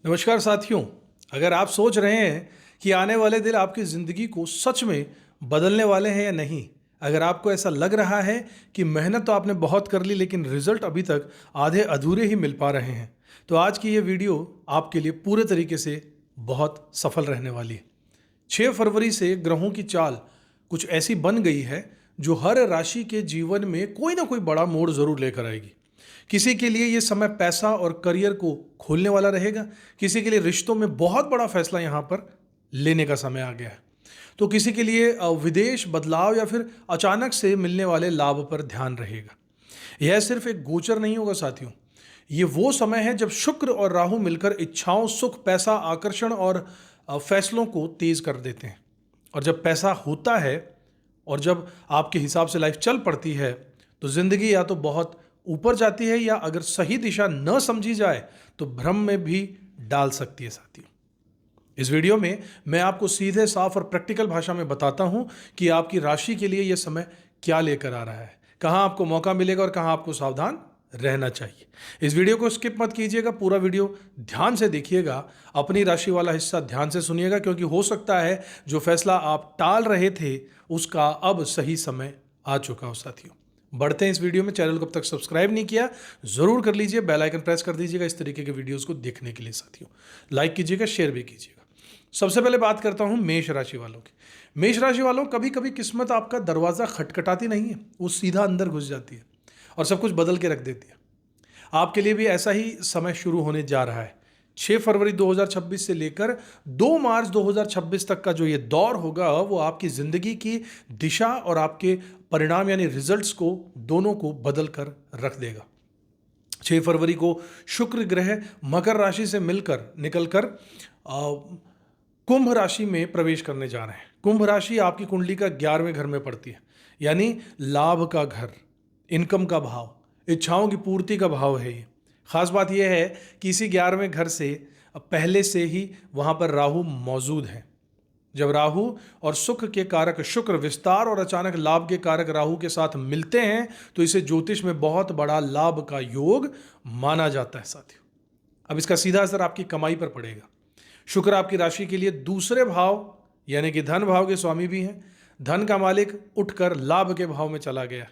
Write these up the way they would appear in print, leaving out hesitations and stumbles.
नमस्कार साथियों। अगर आप सोच रहे हैं कि आने वाले दिन आपकी ज़िंदगी को सच में बदलने वाले हैं या नहीं, अगर आपको ऐसा लग रहा है कि मेहनत तो आपने बहुत कर ली लेकिन रिजल्ट अभी तक आधे अधूरे ही मिल पा रहे हैं, तो आज की ये वीडियो आपके लिए पूरे तरीके से बहुत सफल रहने वाली है। 6 फरवरी से ग्रहों की चाल कुछ ऐसी बन गई है जो हर राशि के जीवन में कोई ना कोई बड़ा मोड़ जरूर लेकर आएगी। किसी के लिए ये समय पैसा और करियर को खोलने वाला रहेगा, किसी के लिए रिश्तों में बहुत बड़ा फैसला यहाँ पर लेने का समय आ गया है, तो किसी के लिए विदेश बदलाव या फिर अचानक से मिलने वाले लाभ पर ध्यान रहेगा। यह सिर्फ एक गोचर नहीं होगा साथियों, ये वो समय है जब शुक्र और राहु मिलकर इच्छाओं, सुख, पैसा, आकर्षण और फैसलों को तेज कर देते हैं। और जब पैसा होता है और जब आपके हिसाब से लाइफ चल पड़ती है तो जिंदगी या तो बहुत ऊपर जाती है या अगर सही दिशा न समझी जाए तो भ्रम में भी डाल सकती है साथियों। इस वीडियो में मैं आपको सीधे, साफ और प्रैक्टिकल भाषा में बताता हूं कि आपकी राशि के लिए यह समय क्या लेकर आ रहा है, कहां आपको मौका मिलेगा और कहां आपको सावधान रहना चाहिए। इस वीडियो को स्किप मत कीजिएगा, पूरा वीडियो ध्यान से देखिएगा, अपनी राशि वाला हिस्सा ध्यान से सुनिएगा, क्योंकि हो सकता है जो फैसला आप टाल रहे थे उसका अब सही समय आ चुका हो साथियों। बढ़ते हैं इस वीडियो में। चैनल को अब तक सब्सक्राइब नहीं किया जरूर कर लीजिए, बेल आइकन प्रेस कर दीजिएगा इस तरीके के वीडियोस को देखने के लिए साथियों। लाइक कीजिएगा, शेयर भी कीजिएगा। सबसे पहले बात करता हूं मेष राशि वालों की। मेष राशि वालों, कभी कभी किस्मत आपका दरवाजा खटखटाती नहीं है, वो सीधा अंदर घुस जाती है और सब कुछ बदल के रख देती है। आपके लिए भी ऐसा ही समय शुरू होने जा रहा है। 6 फरवरी 2026 से लेकर 2 मार्च 2026 तक का जो ये दौर होगा वो आपकी जिंदगी की दिशा और आपके परिणाम यानी रिजल्ट्स को दोनों को बदल कर रख देगा। 6 फरवरी को शुक्र ग्रह मकर राशि से मिलकर निकलकर कुंभ राशि में प्रवेश करने जा रहे हैं। कुंभ राशि आपकी कुंडली का 11वें घर में पड़ती है, यानी लाभ का घर, इनकम का भाव, इच्छाओं की पूर्ति का भाव है ये। खास बात यह है कि इसी 11वें घर से पहले से ही वहां पर राहु मौजूद है। जब राहु और सुख के कारक शुक्र विस्तार और अचानक लाभ के कारक राहु के साथ मिलते हैं तो इसे ज्योतिष में बहुत बड़ा लाभ का योग माना जाता है साथियों। अब इसका सीधा असर आपकी कमाई पर पड़ेगा। शुक्र आपकी राशि के लिए दूसरे भाव यानी कि धन भाव के स्वामी भी हैं। धन का मालिक उठकर लाभ के भाव में चला गया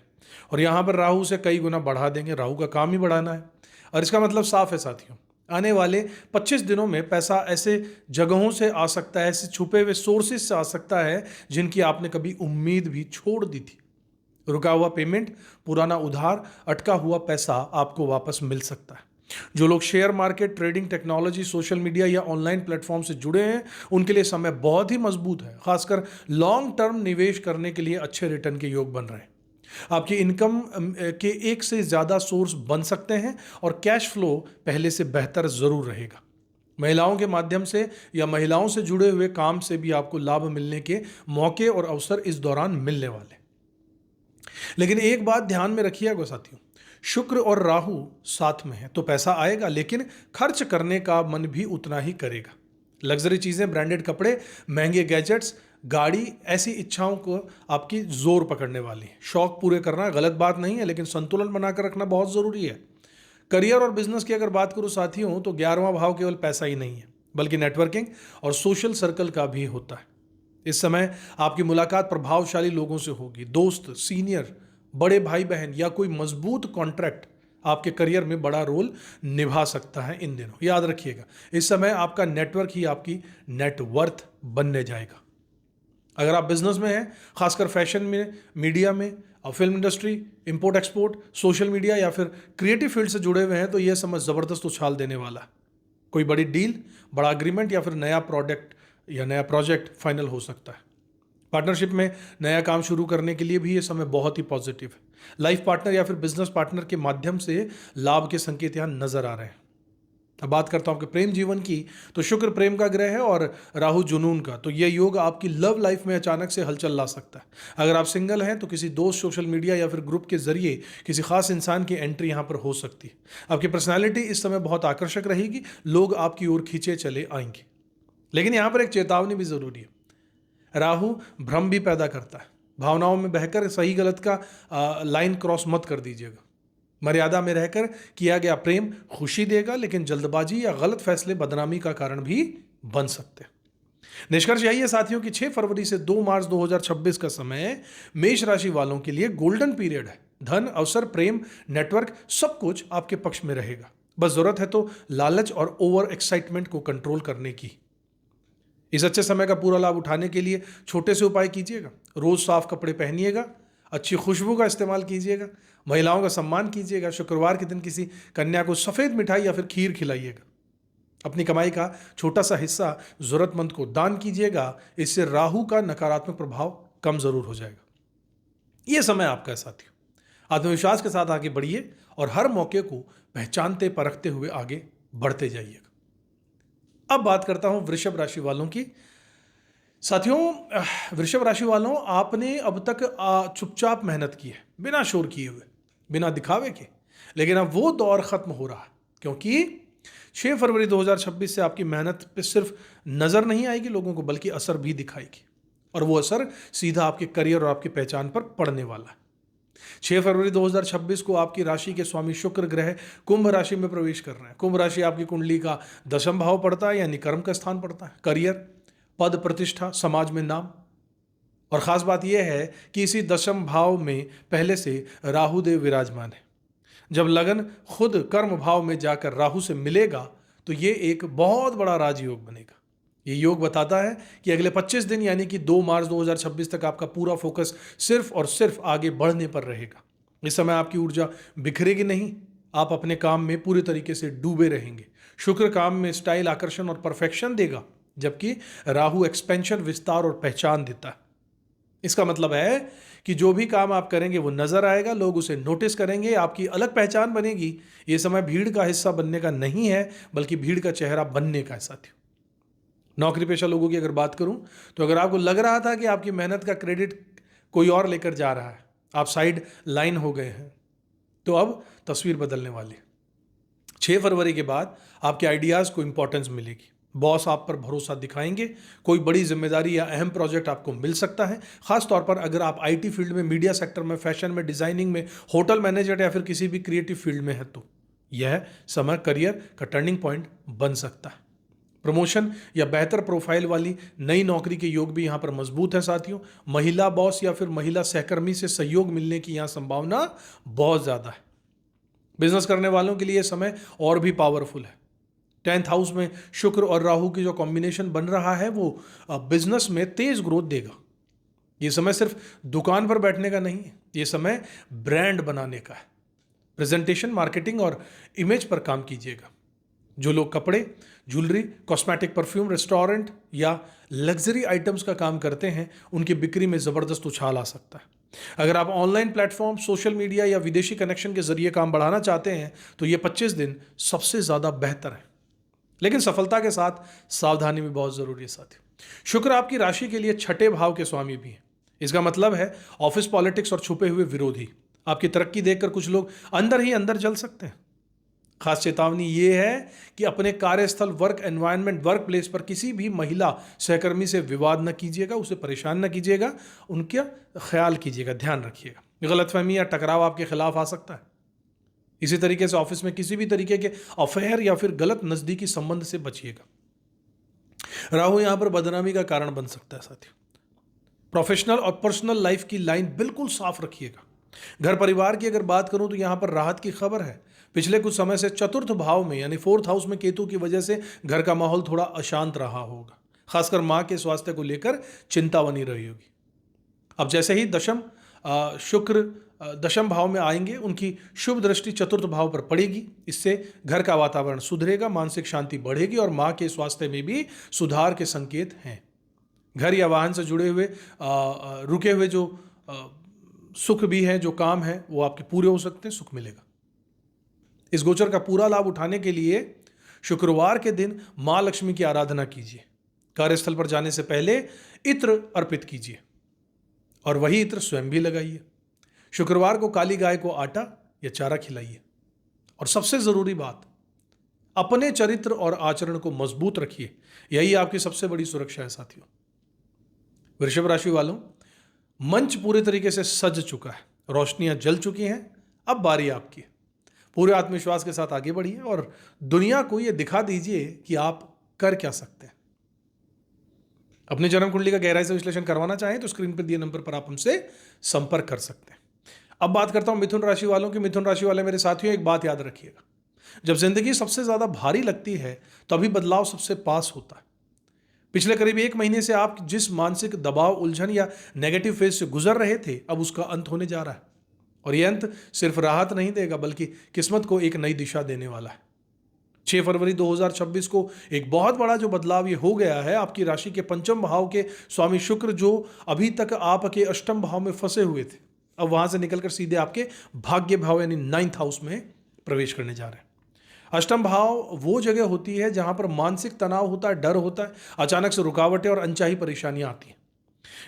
और यहां पर राहु से कई गुना बढ़ा देंगे। राहु का काम ही बढ़ाना है और इसका मतलब साफ है साथियों, आने वाले 25 दिनों में पैसा ऐसे जगहों से आ सकता है, ऐसे छुपे हुए सोर्सेज से आ सकता है जिनकी आपने कभी उम्मीद भी छोड़ दी थी। रुका हुआ पेमेंट, पुराना उधार, अटका हुआ पैसा आपको वापस मिल सकता है। जो लोग share market, trading, technology, social media या ऑनलाइन प्लेटफॉर्म से जुड़े हैं उनके लिए समय बहुत ही मजबूत है। खासकर लॉन्ग टर्म निवेश करने के लिए अच्छे रिटर्न के योग बन रहे हैं। आपकी इनकम के एक से ज़्यादा सोर्स बन सकते हैं और कैश फ्लो पहले से बेहतर ज़रूर रहेगा। महिलाओं के माध्यम से या महिलाओं से जुड़े हुए काम से भी आपको लाभ मिलने के मौके और अवसर इस दौरान मिलने वाले। लेकिन एक बात ध्यान में रखिएगा साथियों, शुक्र और राहु साथ में है तो पैसा आएगा, लेकिन खर्च करने का मन भी उतना ही करेगा। लग्जरी चीज़ें, ब्रांडेड कपड़े, महंगे गैजेट्स, गाड़ी, ऐसी इच्छाओं को आपकी जोर पकड़ने वाली है। शौक पूरे करना गलत बात नहीं है, लेकिन संतुलन बनाकर रखना बहुत ज़रूरी है। करियर और बिजनेस की अगर बात करूँ साथियों तो 11वां भाव केवल पैसा ही नहीं है बल्कि नेटवर्किंग और सोशल सर्कल का भी होता है। इस समय आपकी मुलाकात प्रभावशाली लोगों से होगी। दोस्त, सीनियर, बड़े भाई बहन या कोई मजबूत कॉन्ट्रैक्ट आपके करियर में बड़ा रोल निभा सकता है इन दिनों। याद रखिएगा, इस समय आपका नेटवर्क ही आपकी नेटवर्थ बनने जाएगा। अगर आप बिजनेस में हैं, खासकर फैशन में, मीडिया में और film industry, import export, social media या फिर क्रिएटिव फील्ड से जुड़े हुए हैं तो यह समय ज़बरदस्त उछाल देने वाला है। कोई बड़ी डील, बड़ा अग्रीमेंट या फिर नया प्रोडक्ट या नया प्रोजेक्ट फाइनल हो सकता है। पार्टनरशिप में नया काम शुरू करने के लिए भी ये समय बहुत ही पॉजिटिव है। लाइफ पार्टनर या फिर बिजनेस पार्टनर के माध्यम से लाभ के संकेत यहाँ नजर आ रहे हैं। अब बात करता हूं आपके प्रेम जीवन की, तो शुक्र प्रेम का ग्रह है और राहु जुनून का, तो यह योग आपकी लव लाइफ में अचानक से हलचल ला सकता है। अगर आप सिंगल हैं तो किसी दोस्त, सोशल मीडिया या फिर ग्रुप के जरिए किसी खास इंसान की एंट्री यहां पर हो सकती है। आपकी पर्सनैलिटी इस समय बहुत आकर्षक रहेगी, लोग आपकी ओर खींचे चले आएंगे। लेकिन यहां पर एक चेतावनी भी जरूरी है। राहु भ्रम भी पैदा करता है। भावनाओं में बहकर सही गलत का लाइन क्रॉस मत कर दीजिएगा। मर्यादा में रहकर किया गया प्रेम खुशी देगा, लेकिन जल्दबाजी या गलत फैसले बदनामी का कारण भी बन सकते हैं। निष्कर्ष यही है साथियों कि 6 फरवरी से 2 मार्च 2026 का समय मेष राशि वालों के लिए गोल्डन पीरियड है। धन, अवसर, प्रेम, नेटवर्क सब कुछ आपके पक्ष में रहेगा। बस जरूरत है तो लालच और ओवर एक्साइटमेंट को कंट्रोल करने की। इस अच्छे समय का पूरा लाभ उठाने के लिए छोटे से उपाय कीजिएगा। रोज साफ कपड़े पहनिएगा, अच्छी खुशबू का इस्तेमाल कीजिएगा, महिलाओं का सम्मान कीजिएगा। शुक्रवार के दिन किसी कन्या को सफेद मिठाई या फिर खीर खिलाइएगा। अपनी कमाई का छोटा सा हिस्सा जरूरतमंद को दान कीजिएगा। इससे राहु का नकारात्मक प्रभाव कम जरूर हो जाएगा। यह समय आपका है साथियों। आत्मविश्वास के साथ आगे बढ़िए और हर मौके को पहचानते परखते हुए आगे बढ़ते जाइएगा। अब बात करता हूं वृषभ राशि वालों की। साथियों, वृषभ राशि वालों, आपने अब तक चुपचाप मेहनत की है, बिना शोर किए हुए, बिना दिखावे के। लेकिन अब वो दौर खत्म हो रहा है, क्योंकि 6 फरवरी 2026 से आपकी मेहनत पे सिर्फ नजर नहीं आएगी लोगों को, बल्कि असर भी दिखाएगी। और वो असर सीधा आपके करियर और आपकी पहचान पर पड़ने वाला है। 6 फरवरी 2026 को आपकी राशि के स्वामी शुक्र ग्रह कुंभ राशि में प्रवेश कर रहे हैं। कुंभ राशि आपकी कुंडली का 10वां भाव पड़ता है, यानी कर्म का स्थान पड़ता है। करियर, पद, प्रतिष्ठा, समाज में नाम। और खास बात यह है कि इसी 10वें भाव में पहले से राहु देव विराजमान है। जब लगन खुद कर्म भाव में जाकर राहु से मिलेगा तो ये एक बहुत बड़ा राजयोग बनेगा। ये योग बताता है कि अगले 25 दिन यानी कि 2 मार्च 2026 तक आपका पूरा फोकस सिर्फ और सिर्फ आगे बढ़ने पर रहेगा। इस समय आपकी ऊर्जा बिखरेगी नहीं, आप अपने काम में पूरी तरीके से डूबे रहेंगे। शुक्र काम में स्टाइल, आकर्षण और परफेक्शन देगा, जबकि राहु एक्सपेंशन, विस्तार और पहचान देता है। इसका मतलब है कि जो भी काम आप करेंगे वो नजर आएगा, लोग उसे नोटिस करेंगे, आपकी अलग पहचान बनेगी। ये समय भीड़ का हिस्सा बनने का नहीं है, बल्कि भीड़ का चेहरा बनने का है साथियों। नौकरी पेशा लोगों की अगर बात करूं तो अगर आपको लग रहा था कि आपकी मेहनत का क्रेडिट कोई और लेकर जा रहा है, आप साइड लाइन हो गए हैं, तो अब तस्वीर बदलने वाली है। 6 फरवरी के बाद आपके आइडियाज को इंपॉर्टेंस मिलेगी। बॉस आप पर भरोसा दिखाएंगे। कोई बड़ी जिम्मेदारी या अहम प्रोजेक्ट आपको मिल सकता है, खास तौर पर अगर आप आईटी फील्ड में, मीडिया सेक्टर में, फैशन में, डिजाइनिंग में, होटल मैनेजर या फिर किसी भी क्रिएटिव फील्ड में है तो यह समय करियर का टर्निंग पॉइंट बन सकता है। प्रमोशन या बेहतर प्रोफाइल वाली नई नौकरी के योग भी यहां पर मजबूत है साथियों। महिला बॉस या फिर महिला सहकर्मी से सहयोग मिलने की यहां संभावना बहुत ज्यादा है। बिजनेस करने वालों के लिए यह समय और भी पावरफुल है। 10th हाउस में शुक्र और राहु की जो कॉम्बिनेशन बन रहा है वो बिजनेस में तेज ग्रोथ देगा। ये समय सिर्फ दुकान पर बैठने का नहीं है, ये समय ब्रांड बनाने का है। प्रेजेंटेशन, मार्केटिंग और इमेज पर काम कीजिएगा। जो लोग कपड़े, ज्वेलरी, कॉस्मेटिक, परफ्यूम, रेस्टोरेंट या लग्जरी आइटम्स का काम करते हैं, उनकी बिक्री में जबरदस्त उछाल आ सकता है। अगर आप ऑनलाइन प्लेटफॉर्म, सोशल मीडिया या विदेशी कनेक्शन के जरिए काम बढ़ाना चाहते हैं तो ये 25 दिन सबसे ज्यादा बेहतर है। लेकिन सफलता के साथ सावधानी भी बहुत जरूरी है साथियों। शुक्र आपकी राशि के लिए 6ठे भाव के स्वामी भी हैं। इसका मतलब है ऑफिस पॉलिटिक्स और छुपे हुए विरोधी आपकी तरक्की देखकर कुछ लोग अंदर ही अंदर जल सकते हैं। खास चेतावनी यह है कि अपने कार्यस्थल, वर्क एनवायरनमेंट, वर्क प्लेस पर किसी भी महिला सहकर्मी से विवाद न कीजिएगा, उसे परेशान न कीजिएगा, उनका ख्याल कीजिएगा, ध्यान रखिएगा। गलतफहमी या टकराव आपके खिलाफ आ सकता है। इसी तरीके से ऑफिस में किसी भी तरीके के अफेयर या फिर गलत नजदीकी संबंध से बचिएगा। राहु यहां पर बदनामी का कारण बन सकता है साथियों। प्रोफेशनल और पर्सनल लाइफ की लाइन बिल्कुल साफ रखिएगा। घर परिवार की अगर बात करूं तो यहां पर राहत की खबर है। पिछले कुछ समय से 4th भाव में यानी 4th हाउस में केतु की वजह से घर का माहौल थोड़ा अशांत रहा होगा। खासकर मां के स्वास्थ्य को लेकर चिंता बनी रही होगी। अब जैसे ही शुक्र 10वें भाव में आएंगे, उनकी शुभ दृष्टि 4th भाव पर पड़ेगी। इससे घर का वातावरण सुधरेगा, मानसिक शांति बढ़ेगी और मां के स्वास्थ्य में भी सुधार के संकेत हैं। घर या वाहन से जुड़े हुए रुके हुए जो सुख भी है, जो काम है, वो आपके पूरे हो सकते हैं, सुख मिलेगा। इस गोचर का पूरा लाभ उठाने के लिए शुक्रवार के दिन मां लक्ष्मी की आराधना कीजिए। कार्यस्थल पर जाने से पहले इत्र अर्पित कीजिए और वही इत्र स्वयं भी लगाइए। शुक्रवार को काली गाय को आटा या चारा खिलाइए। और सबसे जरूरी बात, अपने चरित्र और आचरण को मजबूत रखिए। यही आपकी सबसे बड़ी सुरक्षा है साथियों। वृषभ राशि वालों, मंच पूरे तरीके से सज चुका है, रोशनियां जल चुकी हैं, अब बारी आपकी है। पूरे आत्मविश्वास के साथ आगे बढ़िए और दुनिया को ये दिखा दीजिए कि आप कर क्या सकते हैं। अपनी जन्म कुंडली का गहराई से विश्लेषण करवाना चाहें तो स्क्रीन पर दिए नंबर पर आप हमसे संपर्क कर सकते हैं। अब बात करता हूं मिथुन राशि वालों की। मिथुन राशि वाले मेरे साथियों, एक बात याद रखिएगा, जब जिंदगी सबसे ज्यादा भारी लगती है तभी बदलाव सबसे पास होता है। पिछले करीब 1 महीने से आप जिस मानसिक दबाव, उलझन या नेगेटिव फेज से गुजर रहे थे, अब उसका अंत होने जा रहा है। और यह अंत सिर्फ राहत नहीं देगा बल्कि किस्मत को एक नई दिशा देने वाला है। 6 फरवरी 2026 को एक बहुत बड़ा जो बदलाव ये हो गया है, आपकी राशि के पंचम भाव के स्वामी शुक्र, जो अभी तक आपके अष्टम भाव में फंसे हुए थे, अब वहां से निकलकर सीधे आपके भाग्य भाव यानी 9th हाउस में प्रवेश करने जा रहे हैं। अष्टम भाव वो जगह होती है जहां पर मानसिक तनाव होता है, डर होता है, अचानक से रुकावटें और अनचाही परेशानियां आती हैं।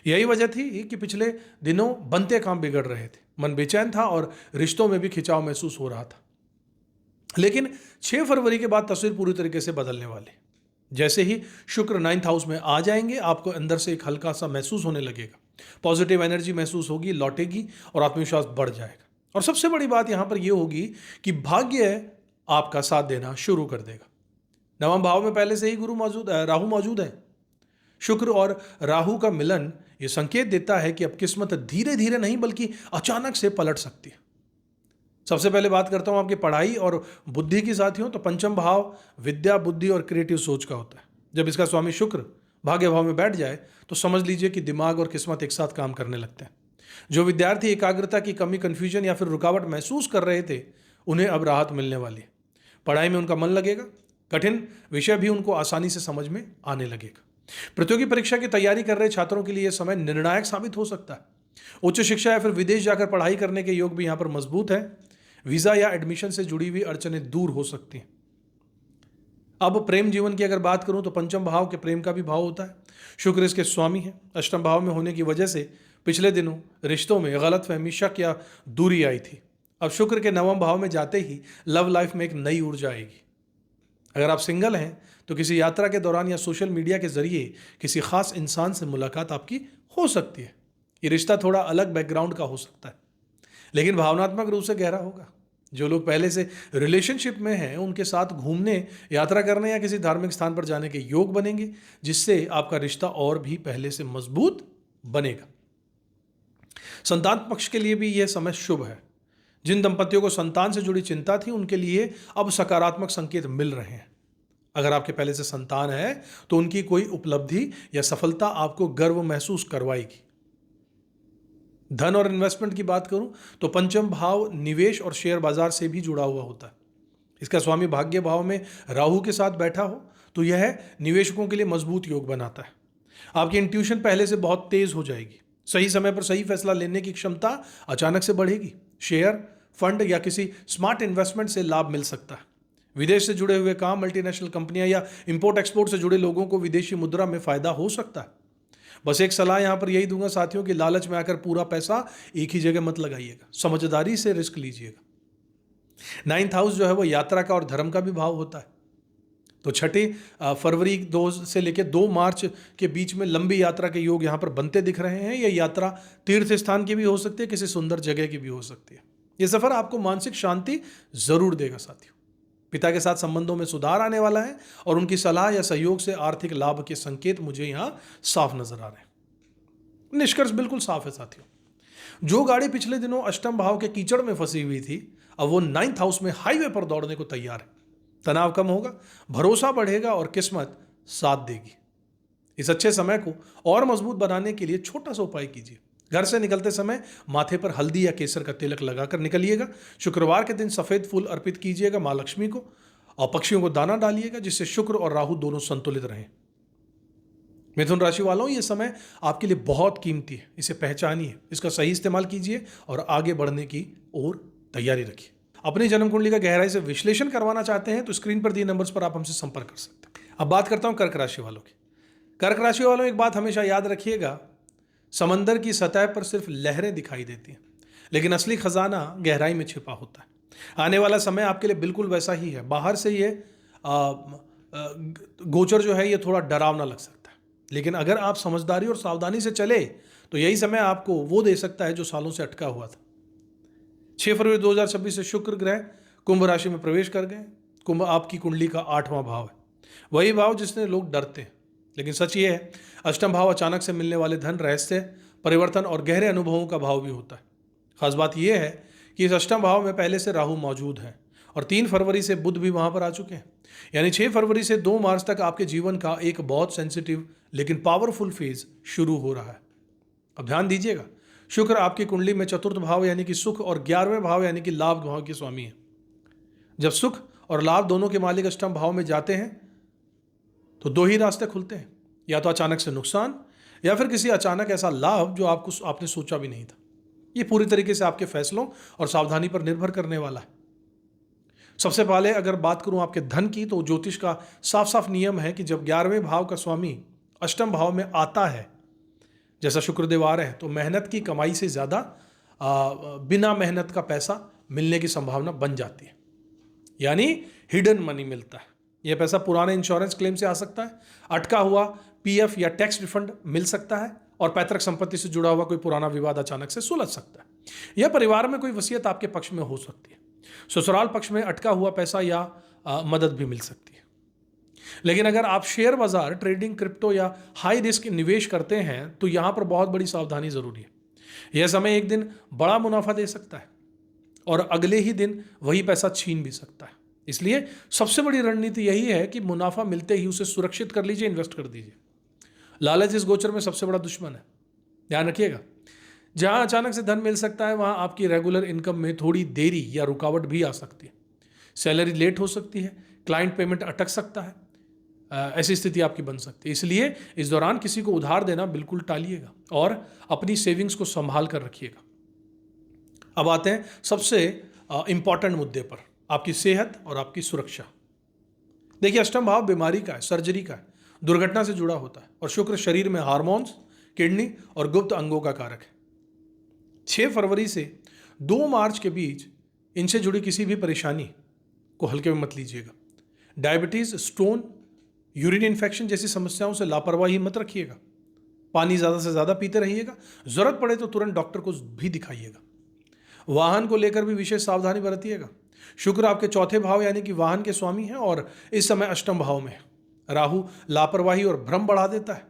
यही वजह थी कि पिछले दिनों बनते काम बिगड़ रहे थे, मन बेचैन था और रिश्तों में भी खिंचाव महसूस हो रहा था। लेकिन 6 फरवरी के बाद तस्वीर पूरी तरीके से बदलने वाली। जैसे ही शुक्र 9th हाउस में आ जाएंगे, आपको अंदर से एक हल्का सा महसूस होने लगेगा, पॉजिटिव एनर्जी महसूस होगी, लौटेगी और आत्मविश्वास बढ़ जाएगा। और सबसे बड़ी बात यहां पर यह होगी कि भाग्य आपका साथ देना शुरू कर देगा। नवम भाव में पहले से ही राहु मौजूद है। शुक्र और राहु का मिलन यह संकेत देता है कि अब किस्मत धीरे धीरे नहीं बल्कि अचानक से पलट सकती है। सबसे पहले बात करता हूं आपकी पढ़ाई और बुद्धि की साथियों। तो पंचम भाव विद्या, बुद्धि और क्रिएटिव सोच का होता है। जब इसका स्वामी शुक्र भाग्य भाव में बैठ जाए तो समझ लीजिए कि दिमाग और किस्मत एक साथ काम करने लगते हैं। जो विद्यार्थी एकाग्रता की कमी, कंफ्यूजन या फिर रुकावट महसूस कर रहे थे, उन्हें अब राहत मिलने वाली है। पढ़ाई में उनका मन लगेगा, कठिन विषय भी उनको आसानी से समझ में आने लगेगा। प्रतियोगी परीक्षा की तैयारी कर रहे छात्रों के लिए यह समय निर्णायक साबित हो सकता है। उच्च शिक्षा या फिर विदेश जाकर पढ़ाई करने के योग भी यहां पर मजबूत है। वीजा या एडमिशन से जुड़ी हुई अड़चनें दूर हो सकती हैं। अब प्रेम जीवन की अगर बात करूं तो पंचम भाव के प्रेम का भी भाव होता है। शुक्र इसके स्वामी है। अष्टम भाव में होने की वजह से पिछले दिनों रिश्तों में गलतफहमी, शक या दूरी आई थी। अब शुक्र के नवम भाव में जाते ही लव लाइफ में एक नई ऊर्जा आएगी। अगर आप सिंगल हैं तो किसी यात्रा के दौरान या सोशल मीडिया के जरिए किसी खास इंसान से मुलाकात आपकी हो सकती है। ये रिश्ता थोड़ा अलग बैकग्राउंड का हो सकता है, लेकिन भावनात्मक रूप से गहरा होगा। जो लोग पहले से रिलेशनशिप में हैं, उनके साथ घूमने, यात्रा करने या किसी धार्मिक स्थान पर जाने के योग बनेंगे, जिससे आपका रिश्ता और भी पहले से मजबूत बनेगा। संतान पक्ष के लिए भी यह समय शुभ है। जिन दंपतियों को संतान से जुड़ी चिंता थी, उनके लिए अब सकारात्मक संकेत मिल रहे हैं। अगर आपके पहले से संतान है तो उनकी कोई उपलब्धि या सफलता आपको गर्व महसूस करवाएगी। धन और इन्वेस्टमेंट की बात करूं तो पंचम भाव निवेश और शेयर बाजार से भी जुड़ा हुआ होता है। इसका स्वामी भाग्य भाव में राहु के साथ बैठा हो तो यह निवेशकों के लिए मजबूत योग बनाता है। आपकी इंट्यूशन पहले से बहुत तेज हो जाएगी। सही समय पर सही फैसला लेने की क्षमता अचानक से बढ़ेगी। शेयर, फंड या किसी स्मार्ट इन्वेस्टमेंट से लाभ मिल सकता है। विदेश से जुड़े हुए काम, मल्टीनेशनल कंपनियां या इंपोर्ट एक्सपोर्ट से जुड़े लोगों को विदेशी मुद्रा में फायदा हो सकता है। बस एक सलाह यहां पर यही दूंगा साथियों कि लालच में आकर पूरा पैसा एक ही जगह मत लगाइएगा, समझदारी से रिस्क लीजिएगा। 9th हाउस जो है वो यात्रा का और धर्म का भी भाव होता है। तो 6 फरवरी 2 से लेकर 2 मार्च के बीच में लंबी यात्रा के योग यहां पर बनते दिख रहे हैं। यह यात्रा तीर्थ स्थान की भी हो सकती है, किसी सुंदर जगह की भी हो सकती है। यह सफर आपको मानसिक शांति जरूर देगा साथियों। पिता के साथ संबंधों में सुधार आने वाला है और उनकी सलाह या सहयोग से आर्थिक लाभ के संकेत मुझे यहां साफ नजर आ रहे हैं। निष्कर्ष बिल्कुल साफ है साथियों। जो गाड़ी पिछले दिनों अष्टम भाव के कीचड़ में फंसी हुई थी, अब वो 9th हाउस में हाईवे पर दौड़ने को तैयार है। तनाव कम होगा, भरोसा बढ़ेगा और किस्मत साथ देगी। इस अच्छे समय को और मजबूत बनाने के लिए छोटा सा उपाय कीजिए। घर से निकलते समय माथे पर हल्दी या केसर का तिलक लगाकर निकलिएगा। शुक्रवार के दिन सफेद फूल अर्पित कीजिएगा मां लक्ष्मी को और पक्षियों को दाना डालिएगा, जिससे शुक्र और राहु दोनों संतुलित रहें। मिथुन राशि वालों, यह समय आपके लिए बहुत कीमती है। इसे पहचानिए, इसका सही इस्तेमाल कीजिए और आगे बढ़ने की ओर तैयारी रखिए। अपनी जन्म कुंडली का गहराई से विश्लेषण करवाना चाहते हैं तो स्क्रीन पर दिए नंबर्स पर आप हमसे संपर्क कर सकते हैं। अब बात करता हूं कर्क राशि वालों की। कर्क राशि वालों, एक बात हमेशा याद रखिएगा, समंदर की सतह पर सिर्फ लहरें दिखाई देती हैं, लेकिन असली खजाना गहराई में छिपा होता है। आने वाला समय आपके लिए बिल्कुल वैसा ही है। बाहर से ये गोचर जो है ये थोड़ा डरावना लग सकता है, लेकिन अगर आप समझदारी और सावधानी से चले तो यही समय आपको वो दे सकता है जो सालों से अटका हुआ था। 6 फरवरी 2026 से शुक्र ग्रह कुंभ राशि में प्रवेश कर गए। कुंभ आपकी कुंडली का 8वां भाव है, वही भाव जिसने लोग डरते हैं। लेकिन सच ये है, अष्टम भाव अचानक से मिलने वाले धन, रहस्य, परिवर्तन और गहरे अनुभवों का भाव भी होता है। खास बात यह है कि इस अष्टम भाव में पहले से राहु मौजूद है और 3 फरवरी से बुध भी वहां पर आ चुके हैं। यानी 6 फरवरी से 2 मार्च तक आपके जीवन का एक बहुत सेंसिटिव लेकिन पावरफुल फेज शुरू हो रहा है। अब ध्यान दीजिएगा, शुक्र आपकी कुंडली में चतुर्थ भाव यानी कि सुख और 11वें भाव यानी कि लाभ भाव के स्वामी है। जब सुख और लाभ दोनों के मालिक अष्टम भाव में जाते हैं तो 2 ही रास्ते खुलते हैं, या तो अचानक से नुकसान या फिर किसी अचानक ऐसा लाभ जो आपने सोचा भी नहीं था। ये पूरी तरीके से आपके फैसलों और सावधानी पर निर्भर करने वाला है। सबसे पहले अगर बात करूं आपके धन की, तो ज्योतिष का साफ साफ नियम है कि जब 11वें भाव का स्वामी अष्टम भाव में आता है, जैसा शुक्रदेव आ रहे हैं, तो मेहनत की कमाई से ज़्यादा बिना मेहनत का पैसा मिलने की संभावना बन जाती है। यानी हिडन मनी मिलता है। यह पैसा पुराने इंश्योरेंस क्लेम से आ सकता है, अटका हुआ पीएफ या टैक्स रिफंड मिल सकता है, और पैतृक संपत्ति से जुड़ा हुआ कोई पुराना विवाद अचानक से सुलझ सकता है। यह परिवार में कोई वसीयत आपके पक्ष में हो सकती है। ससुराल पक्ष में अटका हुआ पैसा या मदद भी मिल सकती है। लेकिन अगर आप शेयर बाजार, ट्रेडिंग, क्रिप्टो या हाई रिस्क निवेश करते हैं तो यहां पर बहुत बड़ी सावधानी जरूरी है। यह समय एक दिन बड़ा मुनाफा दे सकता है और अगले ही दिन वही पैसा छीन भी सकता है। इसलिए सबसे बड़ी रणनीति यही है कि मुनाफा मिलते ही उसे सुरक्षित कर लीजिए, इन्वेस्ट कर दीजिए। लालच इस गोचर में सबसे बड़ा दुश्मन है, ध्यान रखिएगा। जहां अचानक से धन मिल सकता है वहां आपकी रेगुलर इनकम में थोड़ी देरी या रुकावट भी आ सकती है। सैलरी लेट हो सकती है, क्लाइंट पेमेंट अटक सकता है, ऐसी स्थिति आपकी बन सकती है। इसलिए इस दौरान किसी को उधार देना बिल्कुल टालिएगा और अपनी सेविंग्स को संभाल कर रखिएगा। अब आते हैं सबसे इंपॉर्टेंट मुद्दे पर, आपकी सेहत और आपकी सुरक्षा। देखिए, अष्टम भाव बीमारी का है, सर्जरी का है, दुर्घटना से जुड़ा होता है, और शुक्र शरीर में हार्मोन्स, किडनी और गुप्त अंगों का कारक है। 6 फरवरी से 2 मार्च के बीच इनसे जुड़ी किसी भी परेशानी को हल्के में मत लीजिएगा। डायबिटीज, स्टोन, यूरिन इन्फेक्शन जैसी समस्याओं से लापरवाही मत रखिएगा। पानी ज़्यादा से ज़्यादा पीते रहिएगा, ज़रूरत पड़े तो तुरंत डॉक्टर को भी दिखाइएगा। वाहन को लेकर भी विशेष सावधानी बरतिएगा। शुक्र आपके चौथे भाव यानी कि वाहन के स्वामी हैं और इस समय अष्टम भाव में है। राहु लापरवाही और भ्रम बढ़ा देता है।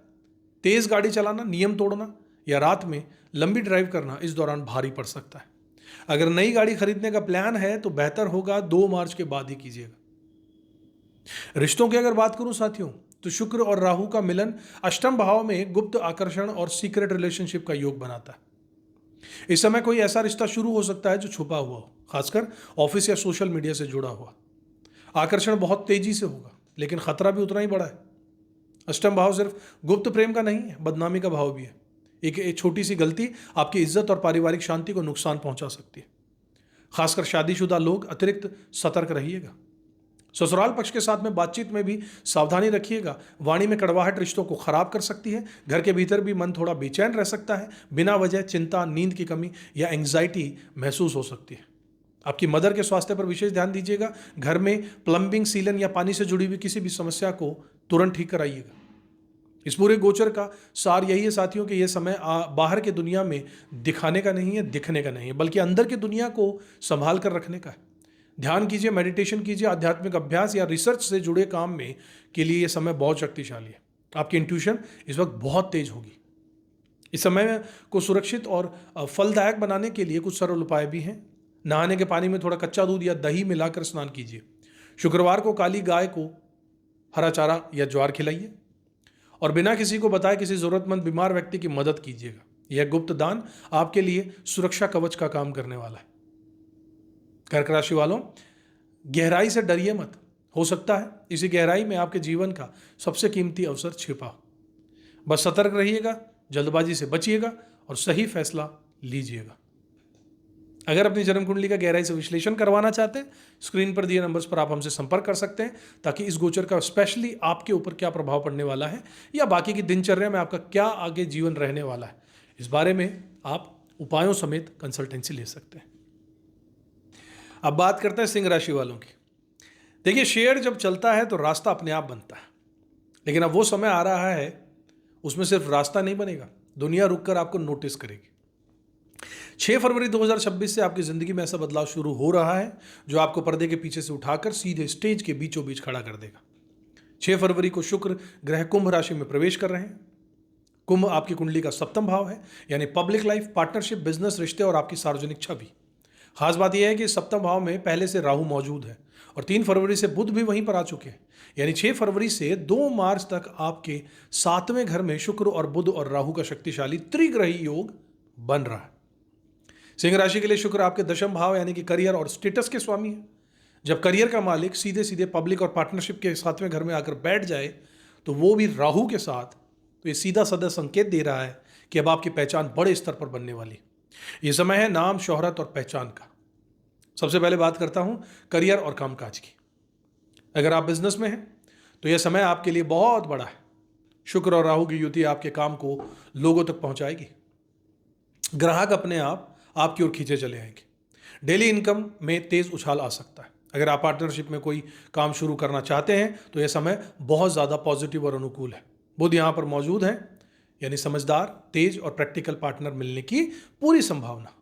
तेज गाड़ी चलाना, नियम तोड़ना या रात में लंबी ड्राइव करना इस दौरान भारी पड़ सकता है। अगर नई गाड़ी खरीदने का प्लान है तो बेहतर होगा 2 मार्च के बाद ही कीजिएगा। रिश्तों की अगर बात करूं साथियों, तो शुक्र और राहु का मिलन अष्टम भाव में गुप्त आकर्षण और सीक्रेट रिलेशनशिप का योग बनाता है। इस समय कोई ऐसा रिश्ता शुरू हो सकता है जो छुपा हुआ हो, खासकर ऑफिस या सोशल मीडिया से जुड़ा हुआ। आकर्षण बहुत तेजी से होगा, लेकिन खतरा भी उतना ही बड़ा है। अष्टम भाव सिर्फ गुप्त प्रेम का नहीं है, बदनामी का भाव भी है। एक छोटी सी गलती आपकी इज्जत और पारिवारिक शांति को नुकसान पहुंचा सकती है। खासकर शादीशुदा लोग अतिरिक्त सतर्क रहिएगा। ससुराल पक्ष के साथ में बातचीत में भी सावधानी रखिएगा। वाणी में कड़वाहट रिश्तों को खराब कर सकती है। घर के भीतर भी मन थोड़ा बेचैन रह सकता है। बिना वजह चिंता, नींद की कमी या एंग्जाइटी महसूस हो सकती है। आपकी मदर के स्वास्थ्य पर विशेष ध्यान दीजिएगा। घर में प्लम्बिंग, सीलन या पानी से जुड़ी हुई किसी भी समस्या को तुरंत ठीक कराइएगा। इस पूरे गोचर का सार यही है साथियों कि यह समय बाहर की दुनिया में दिखाने का नहीं है, दिखने का नहीं है, बल्कि अंदर की दुनिया को संभाल कर रखने का है। ध्यान कीजिए, मेडिटेशन कीजिए, आध्यात्मिक अभ्यास या रिसर्च से जुड़े काम में के लिए यह समय बहुत शक्तिशाली है। आपकी इंट्यूशन इस वक्त बहुत तेज होगी। इस समय को सुरक्षित और फलदायक बनाने के लिए कुछ सरल उपाय भी हैं। नहाने के पानी में थोड़ा कच्चा दूध या दही मिलाकर स्नान कीजिए। शुक्रवार को काली गाय को हरा चारा या ज्वार खिलाइए और बिना किसी को बताए किसी जरूरतमंद बीमार व्यक्ति की मदद कीजिएगा। यह गुप्त दान आपके लिए सुरक्षा कवच का काम करने वाला है। कर्क राशि वालों, गहराई से डरिए मत। हो सकता है इसी गहराई में आपके जीवन का सबसे कीमती अवसर छिपा हो। बस सतर्क रहिएगा, जल्दबाजी से बचिएगा और सही फैसला लीजिएगा। अगर अपनी जन्म कुंडली का गहराई से विश्लेषण करवाना चाहते हैं, स्क्रीन पर दिए नंबर्स पर आप हमसे संपर्क कर सकते हैं, ताकि इस गोचर का स्पेशली आपके ऊपर क्या प्रभाव पड़ने वाला है या बाकी की दिनचर्या में आपका क्या आगे जीवन रहने वाला है, इस बारे में आप उपायों समेत कंसल्टेंसी ले सकते हैं। अब बात करते हैं सिंह राशि वालों की। देखिए, शेयर जब चलता है तो रास्ता अपने आप बनता है, लेकिन अब वो समय आ रहा है उसमें सिर्फ रास्ता नहीं बनेगा, दुनिया रुककर आपको नोटिस करेगी। 6 फरवरी 2026 से आपकी जिंदगी में ऐसा बदलाव शुरू हो रहा है जो आपको पर्दे के पीछे से उठाकर सीधे स्टेज के बीचों बीच खड़ा कर देगा। 6 फरवरी को शुक्र ग्रह कुंभ राशि में प्रवेश कर रहे हैं। कुंभ आपकी कुंडली का सप्तम भाव है, यानी पब्लिक लाइफ, पार्टनरशिप, बिजनेस, रिश्ते और आपकी सार्वजनिक छवि। खास बात यह है कि सप्तम भाव में पहले से राहु मौजूद है और 3 फरवरी से बुध भी वहीं पर आ चुके हैं। यानी 6 फरवरी से 2 मार्च तक आपके 7वें घर में शुक्र और बुध और राहु का शक्तिशाली त्रिग्रही योग बन रहा है। सिंह राशि के लिए शुक्र आपके दशम भाव यानी कि करियर और स्टेटस के स्वामी है। जब करियर का मालिक सीधे सीधे पब्लिक और पार्टनरशिप के 7वें घर में आकर बैठ जाए तो वो भी राहु के साथ, तो ये सीधा साधा संकेत दे रहा है कि अब आपकी पहचान बड़े स्तर पर बनने वाली है। ये समय है नाम, शोहरत और पहचान का। सबसे पहले बात करता हूं करियर और कामकाज की। अगर आप बिजनेस में हैं तो यह समय आपके लिए बहुत बड़ा है। शुक्र और राहु की युति आपके काम को लोगों तक पहुंचाएगी। ग्राहक अपने आप आपकी ओर खींचे चले आएंगे। डेली इनकम में तेज उछाल आ सकता है। अगर आप पार्टनरशिप में कोई काम शुरू करना चाहते हैं तो यह समय बहुत ज़्यादा पॉजिटिव और अनुकूल है। बुध यहाँ पर मौजूद है, यानी समझदार, तेज और प्रैक्टिकल पार्टनर मिलने की पूरी संभावना।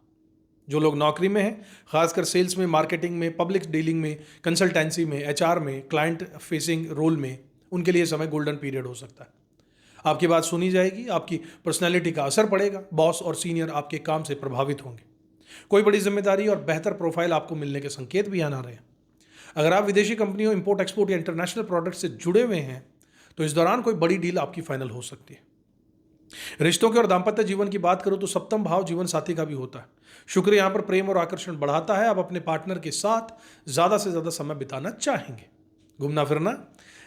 जो लोग नौकरी में हैं, खासकर सेल्स में, मार्केटिंग में, पब्लिक डीलिंग में, कंसल्टेंसी में, एचआर में, क्लाइंट फेसिंग रोल में, उनके लिए समय गोल्डन पीरियड हो सकता है। आपकी बात सुनी जाएगी, आपकी पर्सनैलिटी का असर पड़ेगा, बॉस और सीनियर आपके काम से प्रभावित होंगे। कोई बड़ी जिम्मेदारी और बेहतर प्रोफाइल आपको मिलने के संकेत भी आना रहे हैं। अगर आप विदेशी कंपनियों, इंपोर्ट एक्सपोर्ट या इंटरनेशनल प्रोडक्ट से जुड़े हुए हैं तो इस दौरान कोई बड़ी डील आपकी फाइनल हो सकती है। रिश्तों के और दाम्पत्य जीवन की बात करूं तो सप्तम भाव जीवन साथी का भी होता है। शुक्र यहां पर प्रेम और आकर्षण बढ़ाता है। आप अपने पार्टनर के साथ ज्यादा से ज्यादा समय बिताना चाहेंगे। घूमना फिरना,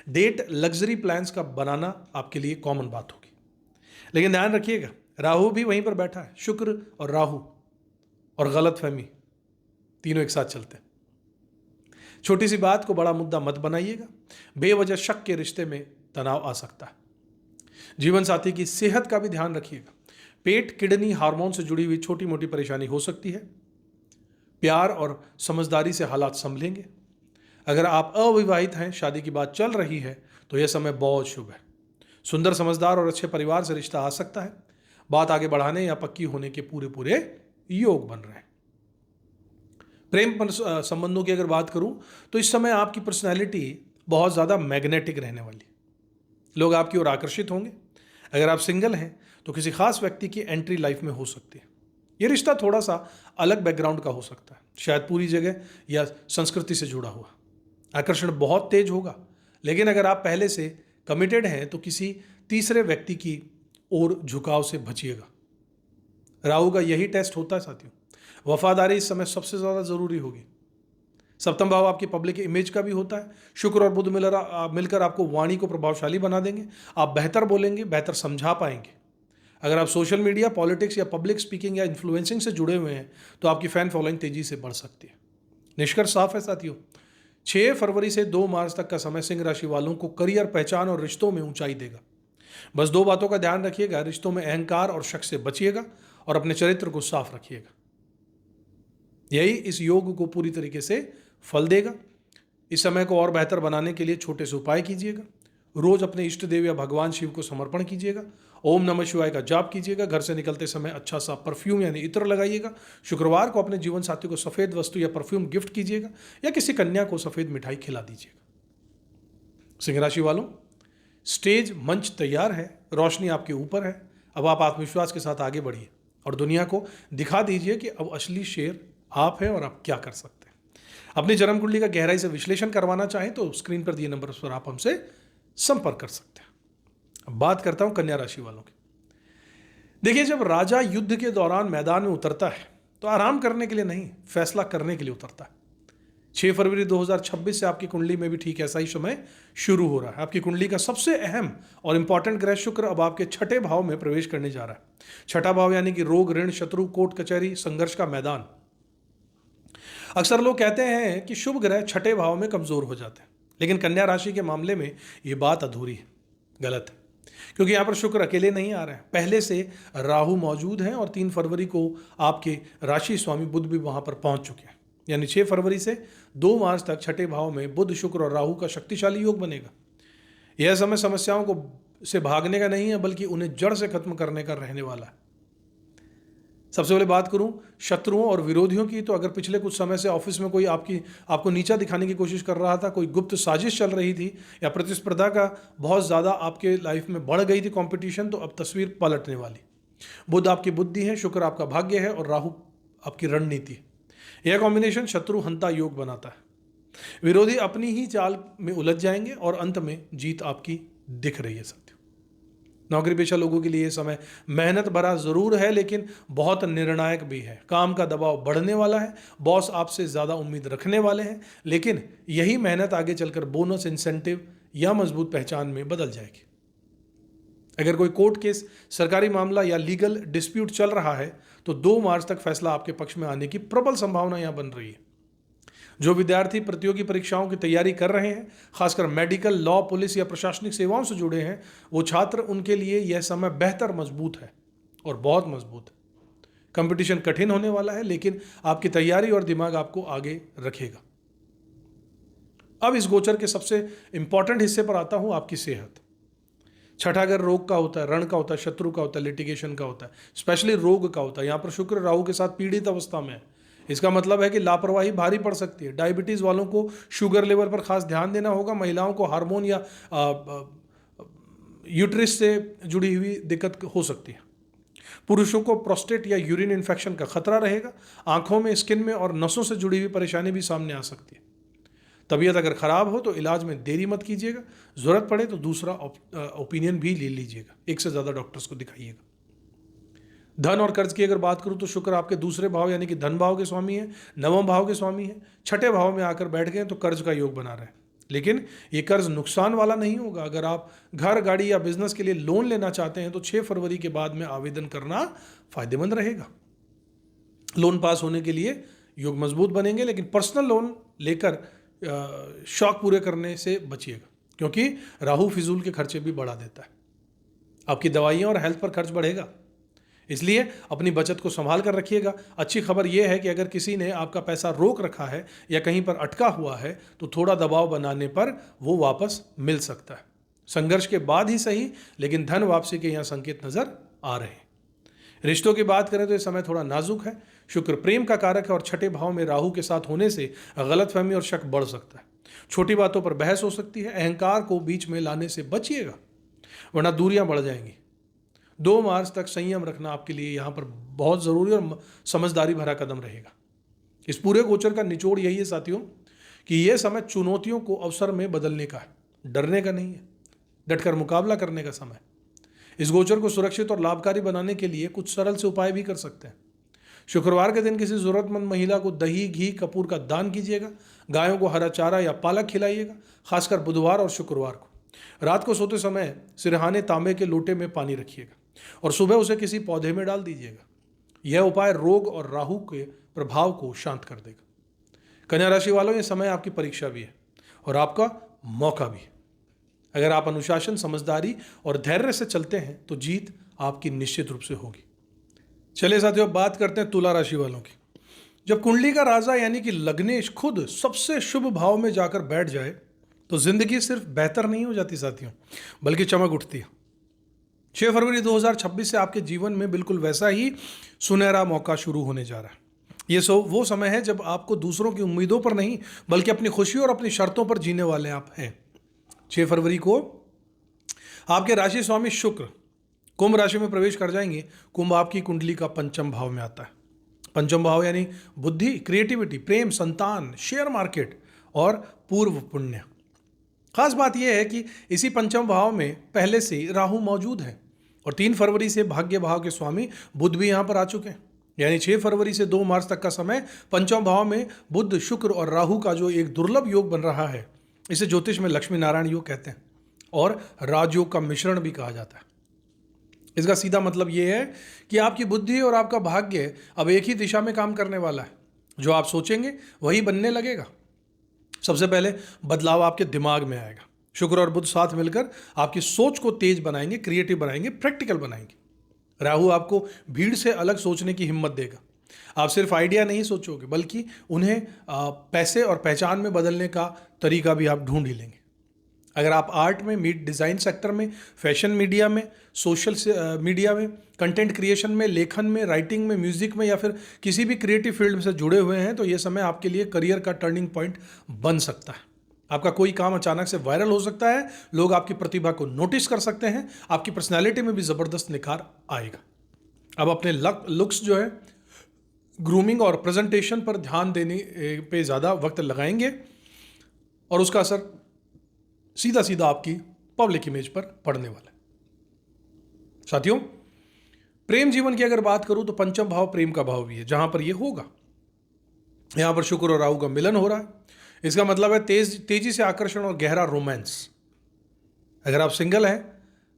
डेट, लग्जरी प्लान्स का बनाना आपके लिए कॉमन बात होगी। लेकिन ध्यान रखिएगा, राहु भी वहीं पर बैठा है। शुक्र और राहु और गलतफहमी तीनों एक साथ चलते हैं। छोटी सी बात को बड़ा मुद्दा मत बनाइएगा। बेवजह शक के रिश्ते में तनाव आ सकता है। जीवन साथी की सेहत का भी ध्यान रखिएगा। पेट, किडनी, हार्मोन से जुड़ी हुई छोटी मोटी परेशानी हो सकती है। प्यार और समझदारी से हालात संभलेंगे। अगर आप अविवाहित हैं, शादी की बात चल रही है तो यह समय बहुत शुभ है। सुंदर, समझदार और अच्छे परिवार से रिश्ता आ सकता है। बात आगे बढ़ाने या पक्की होने के पूरे पूरे योग बन रहे हैं। प्रेम संबंधों की अगर बात करूं तो इस समय आपकी पर्सनैलिटी बहुत ज़्यादा मैग्नेटिक रहने वाली है। लोग आपकी ओर आकर्षित होंगे। अगर आप सिंगल हैं तो किसी खास व्यक्ति की एंट्री लाइफ में हो सकती है। यह रिश्ता थोड़ा सा अलग बैकग्राउंड का हो सकता है, शायद पूरी जगह या संस्कृति से जुड़ा हुआ। आकर्षण बहुत तेज होगा, लेकिन अगर आप पहले से कमिटेड हैं तो किसी तीसरे व्यक्ति की ओर झुकाव से बचिएगा। राहु का यही टेस्ट होता है साथियों। वफादारी इस समय सबसे ज़्यादा ज़रूरी होगी। सप्तम भाव आपकी पब्लिक इमेज का भी होता है। शुक्र और बुध मिलकर आपको वाणी को प्रभावशाली बना देंगे। आप बेहतर बोलेंगे, बेहतर समझा पाएंगे। अगर आप सोशल मीडिया, पॉलिटिक्स या पब्लिक स्पीकिंग या इन्फ्लुएंसिंग से जुड़े हुए हैं तो आपकी फैन फॉलोइंग तेजी से बढ़ सकती है। निष्कर्ष साफ है साथियों, 6 फरवरी से 2 मार्च तक का समय सिंह राशि वालों को करियर, पहचान और रिश्तों में ऊंचाई देगा। बस 2 बातों का ध्यान रखिएगा, रिश्तों में अहंकार और शक से बचिएगा और अपने चरित्र को साफ रखिएगा। यही इस योग को पूरी तरीके से फल देगा। इस समय को और बेहतर बनाने के लिए छोटे से उपाय कीजिएगा। रोज अपने इष्ट देव या भगवान शिव को समर्पण कीजिएगा। ओम नमः शिवाय का जाप कीजिएगा। घर से निकलते समय अच्छा सा परफ्यूम यानी इत्र लगाइएगा। शुक्रवार को अपने जीवन साथी को सफ़ेद वस्तु या परफ्यूम गिफ्ट कीजिएगा या किसी कन्या को सफ़ेद मिठाई खिला दीजिएगा। सिंह राशि वालों, स्टेज मंच तैयार है, रोशनी आपके ऊपर है। अब आप आत्मविश्वास के साथ आगे बढ़िए और दुनिया को दिखा दीजिए कि अब असली शेर आप हैं और आप क्या कर सकते हैं। अपनी जन्म कुंडली का गहराई से विश्लेषण करवाना चाहें तो स्क्रीन पर दिए नंबर पर आप हमसे संपर्क कर सकते हैं। अब बात करता हूं कन्या राशि वालों की। देखिए, जब राजा युद्ध के दौरान मैदान में उतरता है तो आराम करने के लिए नहीं, फैसला करने के लिए उतरता है। 6 फरवरी 2026 से आपकी कुंडली में भी ठीक ऐसा ही समय शुरू हो रहा है। आपकी कुंडली का सबसे अहम और इंपॉर्टेंट ग्रह शुक्र अब आपके 6ठे भाव में प्रवेश करने जा रहा है। 6ठा भाव यानी कि रोग, ऋण, शत्रु, कोर्ट कचहरी, संघर्ष का मैदान। अक्सर लोग कहते हैं कि शुभ ग्रह 6ठे भाव में कमजोर हो जाते हैं, लेकिन कन्या राशि के मामले में यह बात अधूरी है, गलत है। क्योंकि यहां पर शुक्र अकेले नहीं आ रहे हैं, पहले से राहु मौजूद हैं और 3 फरवरी को आपके राशि स्वामी बुध भी वहां पर पहुंच चुके हैं। यानी 6 फरवरी से 2 मार्च तक 6ठे भाव में बुध, शुक्र और राहु का शक्तिशाली योग बनेगा। यह समय समस्याओं को से भागने का नहीं है, बल्कि उन्हें जड़ से खत्म करने का रहने वाला है। सबसे पहले बात करूं शत्रुओं और विरोधियों की, तो अगर पिछले कुछ समय से ऑफिस में कोई आपको नीचा दिखाने की कोशिश कर रहा था, कोई गुप्त साजिश चल रही थी, या प्रतिस्पर्धा का बहुत ज़्यादा आपके लाइफ में बढ़ गई थी कंपटीशन, तो अब तस्वीर पलटने वाली। बुध आपकी बुद्धि है, शुक्र आपका भाग्य है और राहु आपकी रणनीति है। यह कॉम्बिनेशन शत्रु हंता योग बनाता है। विरोधी अपनी ही चाल में उलझ जाएंगे और अंत में जीत आपकी दिख रही है साथियों। नौकरी पेशा लोगों के लिए यह समय मेहनत भरा जरूर है, लेकिन बहुत निर्णायक भी है। काम का दबाव बढ़ने वाला है, बॉस आपसे ज़्यादा उम्मीद रखने वाले हैं, लेकिन यही मेहनत आगे चलकर बोनस, इंसेंटिव या मजबूत पहचान में बदल जाएगी। अगर कोई कोर्ट केस, सरकारी मामला या लीगल डिस्प्यूट चल रहा है तो 2 मार्च तक फैसला आपके पक्ष में आने की प्रबल संभावना यहां बन रही है। जो विद्यार्थी प्रतियोगी परीक्षाओं की तैयारी कर रहे हैं, खासकर मेडिकल, लॉ, पुलिस या प्रशासनिक सेवाओं से जुड़े हैं, वो छात्र, उनके लिए यह समय बेहतर मजबूत है और बहुत मजबूत है। कंपटीशन कठिन होने वाला है, लेकिन आपकी तैयारी और दिमाग आपको आगे रखेगा। अब इस गोचर के सबसे इंपॉर्टेंट हिस्से पर आता हूं, आपकी सेहत। छठा घर रोग का होता है, रण का होता है, शत्रु का होता है, लिटिगेशन का होता है, स्पेशली रोग का होता है। यहां पर शुक्र राहु के साथ पीड़ित अवस्था में है। इसका मतलब है कि लापरवाही भारी पड़ सकती है। डायबिटीज वालों को शुगर लेवल पर खास ध्यान देना होगा। महिलाओं को हार्मोन या यूट्रिस से जुड़ी हुई दिक्कत हो सकती है। पुरुषों को प्रोस्टेट या यूरिन इन्फेक्शन का खतरा रहेगा। आंखों में, स्किन में और नसों से जुड़ी हुई परेशानी भी सामने आ सकती है। तबीयत अगर खराब हो तो इलाज में देरी मत कीजिएगा। जरूरत पड़े तो दूसरा ओपिनियन भी ले लीजिएगा, एक से ज़्यादा डॉक्टर्स को दिखाइएगा। धन और कर्ज की अगर बात करूं तो शुक्र आपके दूसरे भाव यानी कि धन भाव के स्वामी है, नवम भाव के स्वामी है। छठे भाव में आकर बैठ गए तो कर्ज का योग बना रहे हैं, लेकिन ये कर्ज नुकसान वाला नहीं होगा। अगर आप घर, गाड़ी या बिजनेस के लिए लोन लेना चाहते हैं तो 6 फरवरी के बाद में आवेदन करना फायदेमंद रहेगा। लोन पास होने के लिए योग मजबूत बनेंगे, लेकिन पर्सनल लोन लेकर शौक पूरे करने से बचिएगा, क्योंकि राहु फिजूल के खर्चे भी बढ़ा देता है। आपकी दवाइयाँ और हेल्थ पर खर्च बढ़ेगा, इसलिए अपनी बचत को संभाल कर रखिएगा। अच्छी खबर यह है कि अगर किसी ने आपका पैसा रोक रखा है या कहीं पर अटका हुआ है तो थोड़ा दबाव बनाने पर वो वापस मिल सकता है। संघर्ष के बाद ही सही, लेकिन धन वापसी के यहाँ संकेत नजर आ रहे हैं। रिश्तों की बात करें तो यह समय थोड़ा नाजुक है। शुक्र प्रेम का कारक है और छठे भाव में राहु के साथ होने से गलतफहमी और शक बढ़ सकता है। छोटी बातों पर बहस हो सकती है। अहंकार को बीच में लाने से बचिएगा, वरना दूरियां बढ़ जाएंगी। 2 मार्च तक संयम रखना आपके लिए यहाँ पर बहुत ज़रूरी और समझदारी भरा कदम रहेगा। इस पूरे गोचर का निचोड़ यही है साथियों कि यह समय चुनौतियों को अवसर में बदलने का है, डरने का नहीं है, डटकर मुकाबला करने का समय। इस गोचर को सुरक्षित और लाभकारी बनाने के लिए कुछ सरल से उपाय भी कर सकते हैं। शुक्रवार के दिन किसी जरूरतमंद महिला को दही, घी, कपूर का दान कीजिएगा। गायों को हरा चारा या पालक खिलाइएगा, खासकर बुधवार और शुक्रवार को। रात को सोते समय सिरहाने तांबे के लोटे में पानी रखिएगा और सुबह उसे किसी पौधे में डाल दीजिएगा। यह उपाय रोग और राहु के प्रभाव को शांत कर देगा। कन्या राशि वालों, यह समय आपकी परीक्षा भी है और आपका मौका भी है। अगर आप अनुशासन, समझदारी और धैर्य से चलते हैं तो जीत आपकी निश्चित रूप से होगी। चलिए साथियों, अब बात करते हैं तुला राशि वालों की। जब कुंडली का राजा यानी कि लग्नेश खुद सबसे शुभ भाव में जाकर बैठ जाए तो जिंदगी सिर्फ बेहतर नहीं हो जाती साथियों, बल्कि चमक उठती है। 6 फरवरी 2026 से आपके जीवन में बिल्कुल वैसा ही सुनहरा मौका शुरू होने जा रहा है। ये वो समय है जब आपको दूसरों की उम्मीदों पर नहीं, बल्कि अपनी खुशी और अपनी शर्तों पर जीने वाले आप हैं। 6 फरवरी को आपके राशि स्वामी शुक्र कुंभ राशि में प्रवेश कर जाएंगे। कुंभ आपकी कुंडली का पंचम भाव में आता है। पंचम भाव यानी बुद्धि, क्रिएटिविटी, प्रेम, संतान, शेयर मार्केट और पूर्व पुण्य। खास बात यह है कि इसी पंचम भाव में पहले से राहु मौजूद है और 3 फरवरी से भाग्य भाव के स्वामी बुध भी यहां पर आ चुके हैं। यानी 6 फरवरी से 2 मार्च तक का समय पंचम भाव में बुध, शुक्र और राहु का जो एक दुर्लभ योग बन रहा है, इसे ज्योतिष में लक्ष्मी नारायण योग कहते हैं और राजयोग का मिश्रण भी कहा जाता है। इसका सीधा मतलब यह है कि आपकी बुद्धि और आपका भाग्य अब एक ही दिशा में काम करने वाला है। जो आप सोचेंगे वही बनने लगेगा। सबसे पहले बदलाव आपके दिमाग में आएगा। शुक्र और बुध साथ मिलकर आपकी सोच को तेज बनाएंगे, क्रिएटिव बनाएंगे, प्रैक्टिकल बनाएंगे। राहु आपको भीड़ से अलग सोचने की हिम्मत देगा। आप सिर्फ आइडिया नहीं सोचोगे, बल्कि उन्हें पैसे और पहचान में बदलने का तरीका भी आप ढूंढ ही लेंगे। अगर आप आर्ट में, डिज़ाइन सेक्टर में, फैशन मीडिया में, सोशल मीडिया में, कंटेंट क्रिएशन में, लेखन में, राइटिंग में, म्यूजिक में या फिर किसी भी क्रिएटिव फील्ड से जुड़े हुए हैं तो ये समय आपके लिए करियर का टर्निंग पॉइंट बन सकता है। आपका कोई काम अचानक से वायरल हो सकता है, लोग आपकी प्रतिभा को नोटिस कर सकते हैं, आपकी पर्सनैलिटी में भी ज़बरदस्त निखार आएगा। अब अपने लुक्स जो है, ग्रूमिंग और प्रेजेंटेशन पर ध्यान देने पे ज़्यादा वक्त लगाएंगे और उसका असर सीधा सीधा आपकी पब्लिक इमेज पर पड़ने वाला है। साथियों, प्रेम जीवन की अगर बात करूं तो पंचम भाव प्रेम का भाव भी है, जहां पर यह होगा। यहां पर शुक्र और राहु का मिलन हो रहा है। इसका मतलब है तेजी से आकर्षण और गहरा रोमांस। अगर आप सिंगल हैं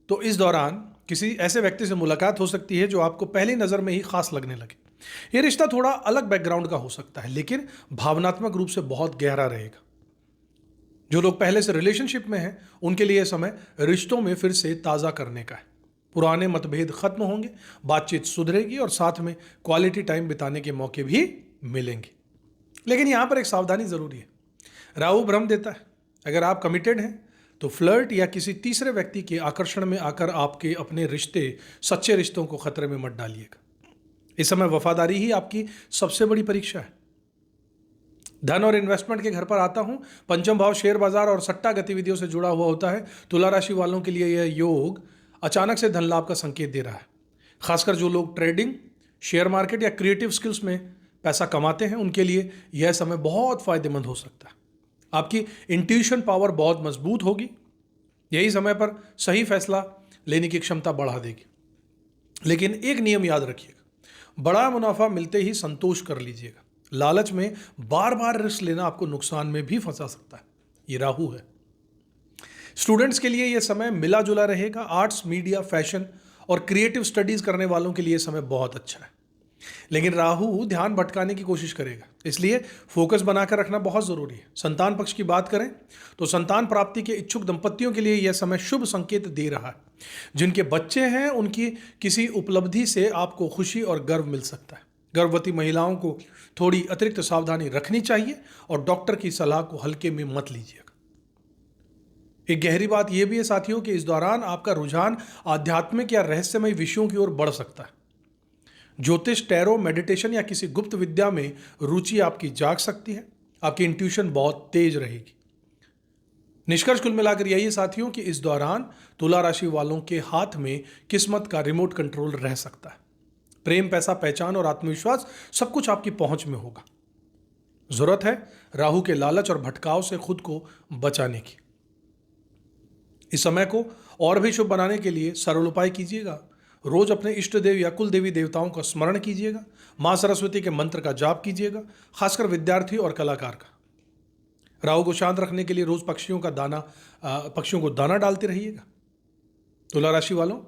तो इस दौरान किसी ऐसे व्यक्ति से मुलाकात हो सकती है जो आपको पहली नज़र में ही खास लगने लगे। यह रिश्ता थोड़ा अलग बैकग्राउंड का हो सकता है, लेकिन भावनात्मक रूप से बहुत गहरा रहेगा। जो लोग पहले से रिलेशनशिप में हैं उनके लिए यह समय रिश्तों में फिर से ताज़ा करने का है। पुराने मतभेद खत्म होंगे, बातचीत सुधरेगी और साथ में क्वालिटी टाइम बिताने के मौके भी मिलेंगे। लेकिन यहां पर एक सावधानी जरूरी है। राहु भ्रम देता है। अगर आप कमिटेड हैं तो फ्लर्ट या किसी तीसरे व्यक्ति के आकर्षण में आकर आपके अपने सच्चे रिश्तों को खतरे में मत डालिएगा। इस समय वफादारी ही आपकी सबसे बड़ी परीक्षा है। धन और इन्वेस्टमेंट के घर पर आता हूं। पंचम भाव शेयर बाजार और सट्टा गतिविधियों से जुड़ा हुआ होता है। तुला राशि वालों के लिए यह योग अचानक से धन लाभ का संकेत दे रहा है। खासकर जो लोग ट्रेडिंग, शेयर मार्केट या क्रिएटिव स्किल्स में पैसा कमाते हैं उनके लिए यह समय बहुत फायदेमंद हो सकता है। आपकी इंट्यूशन पावर बहुत मजबूत होगी। यही समय पर सही फैसला लेने की क्षमता बढ़ा देगी। लेकिन एक नियम याद रखिएगा, बड़ा मुनाफा मिलते ही संतोष कर लीजिएगा। लालच में बार बार रिस्क लेना आपको नुकसान में भी फंसा सकता है। ये राहु है। स्टूडेंट्स के लिए यह समय मिला जुला रहेगा। आर्ट्स, मीडिया, फैशन और क्रिएटिव स्टडीज करने वालों के लिए समय बहुत अच्छा है। लेकिन राहु ध्यान भटकाने की कोशिश करेगा, इसलिए फोकस बनाकर रखना बहुत जरूरी है। संतान पक्ष की बात करें तो संतान प्राप्ति के इच्छुक दंपतियों के लिए यह समय शुभ संकेत दे रहा है। जिनके बच्चे हैं उनकी किसी उपलब्धि से आपको खुशी और गर्व मिल सकता है। गर्भवती महिलाओं को थोड़ी अतिरिक्त सावधानी रखनी चाहिए और डॉक्टर की सलाह को हल्के में मत लीजिएगा। एक गहरी बात यह भी है साथियों कि इस दौरान आपका रुझान आध्यात्मिक या रहस्यमय विषयों की ओर बढ़ सकता है। ज्योतिष, टैरो, मेडिटेशन या किसी गुप्त विद्या में रुचि आपकी जाग सकती है। आपकी इंट्यूशन बहुत तेज रहेगी। निष्कर्ष कुल मिलाकर यही है साथियों कि इस दौरान तुला राशि वालों के हाथ में किस्मत का रिमोट कंट्रोल रह सकता है। प्रेम, पैसा, पहचान और आत्मविश्वास सब कुछ आपकी पहुंच में होगा। जरूरत है राहु के लालच और भटकाव से खुद को बचाने की। इस समय को और भी शुभ बनाने के लिए सरल उपाय कीजिएगा। रोज अपने इष्ट देव या कुल देवी देवताओं का स्मरण कीजिएगा। मां सरस्वती के मंत्र का जाप कीजिएगा, खासकर विद्यार्थी और कलाकार का। राहु को शांत रखने के लिए रोज पक्षियों को दाना डालते रहिएगा। तुला राशि वालों,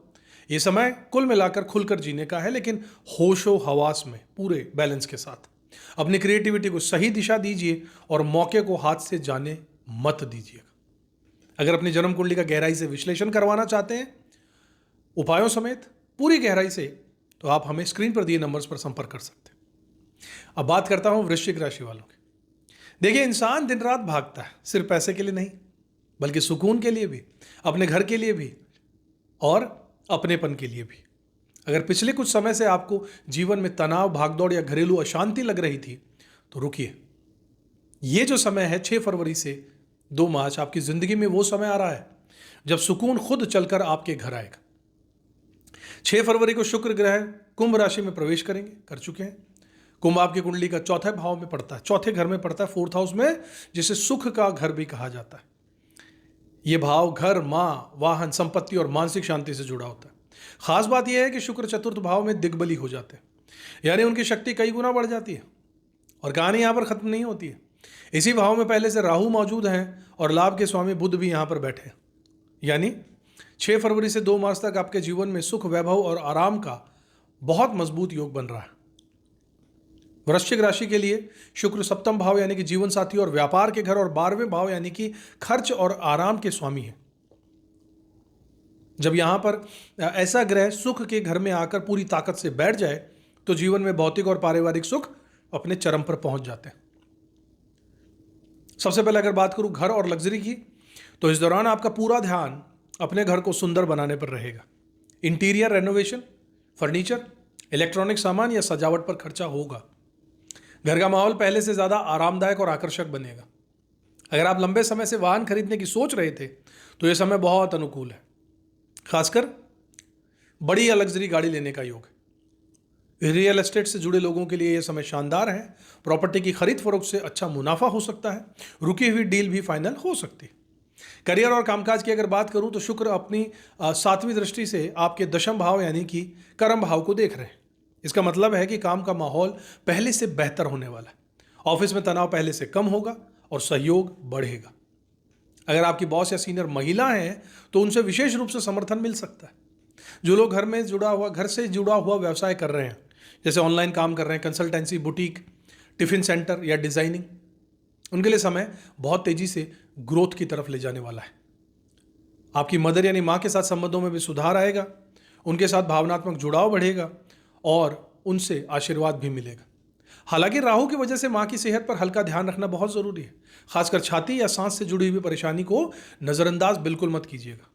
ये समय कुल मिलाकर खुलकर जीने का है, लेकिन होशो हवास में पूरे बैलेंस के साथ। अपनी क्रिएटिविटी को सही दिशा दीजिए और मौके को हाथ से जाने मत दीजिएगा। अगर अपनी जन्म कुंडली का गहराई से विश्लेषण करवाना चाहते हैं उपायों समेत पूरी गहराई से, तो आप हमें स्क्रीन पर दिए नंबर्स पर संपर्क कर सकते हैं। अब बात करता हूं वृश्चिक राशि वालों की। देखिए, इंसान दिन रात भागता है, सिर्फ पैसे के लिए नहीं बल्कि सुकून के लिए भी, अपने घर के लिए भी और अपनेपन के लिए भी। अगर पिछले कुछ समय से आपको जीवन में तनाव, भागदौड़ या घरेलू अशांति लग रही थी तो रुकिए। ये जो समय है 6 फरवरी से 2 मार्च, आपकी जिंदगी में वो समय आ रहा है जब सुकून खुद चलकर आपके घर आएगा। 6 फरवरी को शुक्र ग्रह कुंभ राशि में प्रवेश कर चुके हैं। कुंभ आपकी कुंडली का चौथे भाव में पड़ता है, चौथे घर में पड़ता है, 4th हाउस में, जिसे सुख का घर भी कहा जाता है। यह भाव घर, मां, वाहन, संपत्ति और मानसिक शांति से जुड़ा होता है। खास बात यह है कि शुक्र 4th भाव में दिग्बली हो जाते हैं, यानी उनकी शक्ति कई गुना बढ़ जाती है। और कहानी यहां पर खत्म नहीं होती है। इसी भाव में पहले से राहु मौजूद हैं और लाभ के स्वामी बुध भी यहां पर बैठे हैं। यानी 6 फरवरी से 2 मार्च तक आपके जीवन में सुख, वैभव और आराम का बहुत मजबूत योग बन रहा है। वृश्चिक राशि के लिए शुक्र 7th भाव यानी कि जीवन साथी और व्यापार के घर और 12वें भाव यानी कि खर्च और आराम के स्वामी है। जब यहां पर ऐसा ग्रह सुख के घर में आकर पूरी ताकत से बैठ जाए तो जीवन में भौतिक और पारिवारिक सुख अपने चरम पर पहुंच जाते हैं। सबसे पहले अगर बात करूं घर और लग्जरी की, तो इस दौरान आपका पूरा ध्यान अपने घर को सुंदर बनाने पर रहेगा। इंटीरियर रेनोवेशन, फर्नीचर, इलेक्ट्रॉनिक सामान या सजावट पर खर्चा होगा। घर का माहौल पहले से ज़्यादा आरामदायक और आकर्षक बनेगा। अगर आप लंबे समय से वाहन खरीदने की सोच रहे थे तो यह समय बहुत अनुकूल है। खासकर बड़ी या लग्जरी गाड़ी लेने का योग है। रियल एस्टेट से जुड़े लोगों के लिए यह समय शानदार है। प्रॉपर्टी की खरीद फरोख्त से अच्छा मुनाफा हो सकता है। रुकी हुई डील भी फाइनल हो सकती है। करियर और कामकाज की अगर बात करूं तो शुक्र अपनी 7वीं दृष्टि से आपके दशम भाव यानी कि कर्म भाव को देख रहे हैं। इसका मतलब है कि काम का माहौल पहले से बेहतर होने वाला है। ऑफिस में तनाव पहले से कम होगा और सहयोग बढ़ेगा। अगर आपकी बॉस या सीनियर महिला है तो उनसे विशेष रूप से समर्थन मिल सकता है। जो लोग घर से जुड़ा हुआ व्यवसाय कर रहे हैं, जैसे ऑनलाइन काम कर रहे हैं, कंसल्टेंसी, बुटीक, टिफिन सेंटर या डिजाइनिंग, उनके लिए समय बहुत तेजी से ग्रोथ की तरफ ले जाने वाला है। आपकी मदर यानी माँ के साथ संबंधों में भी सुधार आएगा। उनके साथ भावनात्मक जुड़ाव बढ़ेगा और उनसे आशीर्वाद भी मिलेगा। हालांकि राहु की वजह से माँ की सेहत पर हल्का ध्यान रखना बहुत जरूरी है। खासकर छाती या सांस से जुड़ी हुई परेशानी को नजरअंदाज बिल्कुल मत कीजिएगा।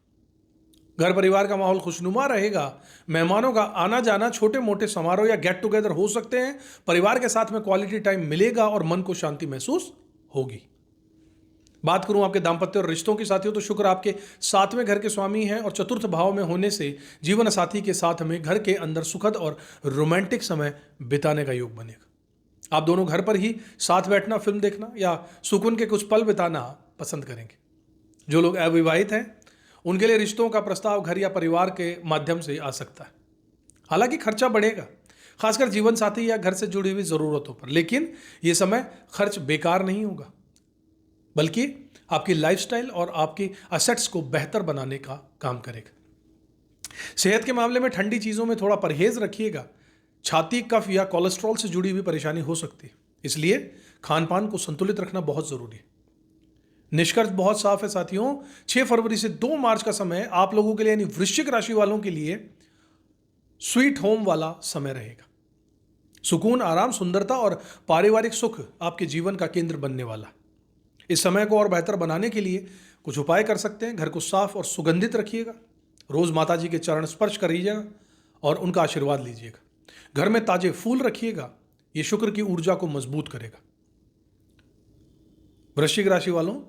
घर परिवार का माहौल खुशनुमा रहेगा। मेहमानों का आना जाना, छोटे मोटे समारोह या गेट टुगेदर हो सकते हैं। परिवार के साथ में क्वालिटी टाइम मिलेगा और मन को शांति महसूस होगी। बात करूं आपके दाम्पत्य और रिश्तों की साथियों तो शुक्र आपके 7वें घर के स्वामी हैं और चतुर्थ भाव में होने से जीवन साथी के साथ में घर के अंदर सुखद और रोमांटिक समय बिताने का योग बनेगा। आप दोनों घर पर ही साथ बैठना, फिल्म देखना या सुकून के कुछ पल बिताना पसंद करेंगे। जो लोग अविवाहित हैं उनके लिए रिश्तों का प्रस्ताव घर या परिवार के माध्यम से आ सकता है। हालांकि खर्चा बढ़ेगा, खासकर जीवन साथी या घर से जुड़ी हुई जरूरतों पर, लेकिन यह समय खर्च बेकार नहीं होगा, बल्कि आपकी लाइफस्टाइल और आपकी असेट्स को बेहतर बनाने का काम करेगा। सेहत के मामले में ठंडी चीजों में थोड़ा परहेज रखिएगा। छाती, कफ या कोलेस्ट्रॉल से जुड़ी हुई परेशानी हो सकती है, इसलिए खान पान को संतुलित रखना बहुत जरूरी है। निष्कर्ष बहुत साफ है साथियों। 6 फरवरी से 2 मार्च का समय आप लोगों के लिए यानी वृश्चिक राशि वालों के लिए स्वीट होम वाला समय रहेगा। सुकून, आराम, सुंदरता और पारिवारिक सुख आपके जीवन का केंद्र बनने वाला है। इस समय को और बेहतर बनाने के लिए कुछ उपाय कर सकते हैं। घर को साफ और सुगंधित रखिएगा। रोज माता जी के चरण स्पर्श करिएगा और उनका आशीर्वाद लीजिएगा। घर में ताजे फूल रखिएगा, यह शुक्र की ऊर्जा को मजबूत करेगा। वृश्चिक राशि वालों,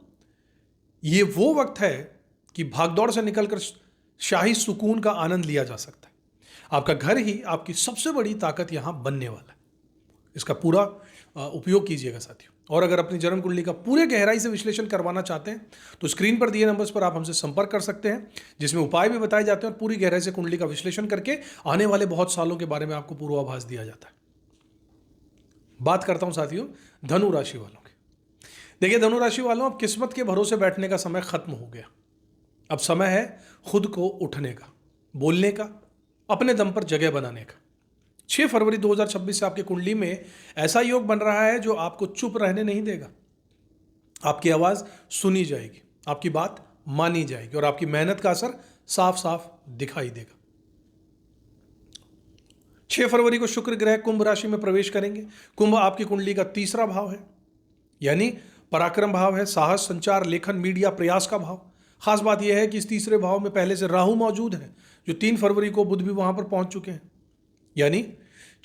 ये वो वक्त है कि भागदौड़ से निकलकर शाही सुकून का आनंद लिया जा सकता है। आपका घर ही आपकी सबसे बड़ी ताकत यहां बनने वाला है। इसका पूरा उपयोग कीजिएगा साथियों। और अगर अपनी जन्म कुंडली का पूरे गहराई से विश्लेषण करवाना चाहते हैं तो स्क्रीन पर दिए नंबर्स पर आप हमसे संपर्क कर सकते हैं, जिसमें उपाय भी बताए जाते हैं और पूरी गहराई से कुंडली का विश्लेषण करके आने वाले बहुत सालों के बारे में आपको पूर्वाभास दिया जाता है। बात करता हूं साथियों धनु राशि वालों की। देखिए धनु राशि वालों, अब किस्मत के भरोसे बैठने का समय खत्म हो गया। अब समय है खुद को उठने का, बोलने का, अपने दम पर जगह बनाने का। 6 फरवरी 2026 से आपकी कुंडली में ऐसा योग बन रहा है जो आपको चुप रहने नहीं देगा। आपकी आवाज सुनी जाएगी, आपकी बात मानी जाएगी और आपकी मेहनत का असर साफ साफ दिखाई देगा। 6 फरवरी को शुक्र ग्रह कुंभ राशि में प्रवेश करेंगे। कुंभ आपकी कुंडली का 3रा भाव है, यानी पराक्रम भाव है, साहस, संचार, लेखन, मीडिया, प्रयास का भाव। खास बात यह है कि इस 3रे भाव में पहले से राहु मौजूद है, जो 3 फरवरी को बुध भी वहां पर पहुंच चुके हैं। यानी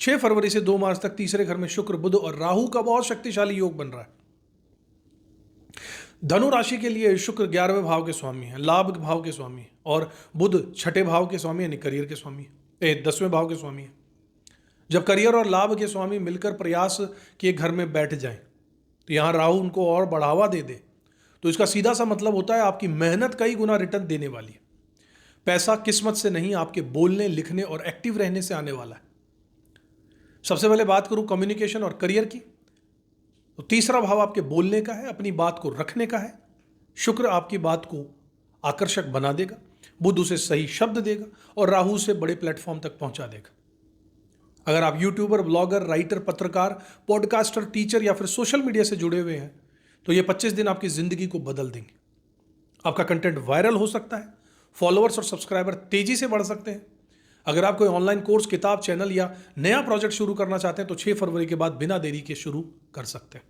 6 फरवरी से 2 मार्च तक 3रे घर में शुक्र, बुध और राहु का बहुत शक्तिशाली योग बन रहा है। धनु राशि के लिए शुक्र 11वें भाव के स्वामी है, लाभ भाव के स्वामी है, और बुध 6ठे भाव के स्वामी यानी करियर के स्वामी है, 10वें भाव के स्वामी है। जब करियर और लाभ के स्वामी मिलकर प्रयास के घर में बैठ जाएं तो यहां राहु उनको और बढ़ावा दे दे, तो इसका सीधा सा मतलब होता है आपकी मेहनत कई गुना रिटर्न देने वाली है। पैसा किस्मत से नहीं, आपके बोलने, लिखने और एक्टिव रहने से आने वाला है। सबसे पहले बात करूं कम्युनिकेशन और करियर की, तो 3रा भाव आपके बोलने का है, अपनी बात को रखने का है। शुक्र आपकी बात को आकर्षक बना देगा, बुध उसे सही शब्द देगा और राहु उसे बड़े प्लेटफॉर्म तक पहुंचा देगा। अगर आप यूट्यूबर, ब्लॉगर, राइटर, पत्रकार, पॉडकास्टर, टीचर या फिर सोशल मीडिया से जुड़े हुए हैं तो ये 25 दिन आपकी जिंदगी को बदल देंगे। आपका कंटेंट वायरल हो सकता है, फॉलोअर्स और सब्सक्राइबर तेजी से बढ़ सकते हैं। अगर आप कोई ऑनलाइन कोर्स, किताब, चैनल या नया प्रोजेक्ट शुरू करना चाहते हैं तो 6 फरवरी के बाद बिना देरी के शुरू कर सकते हैं।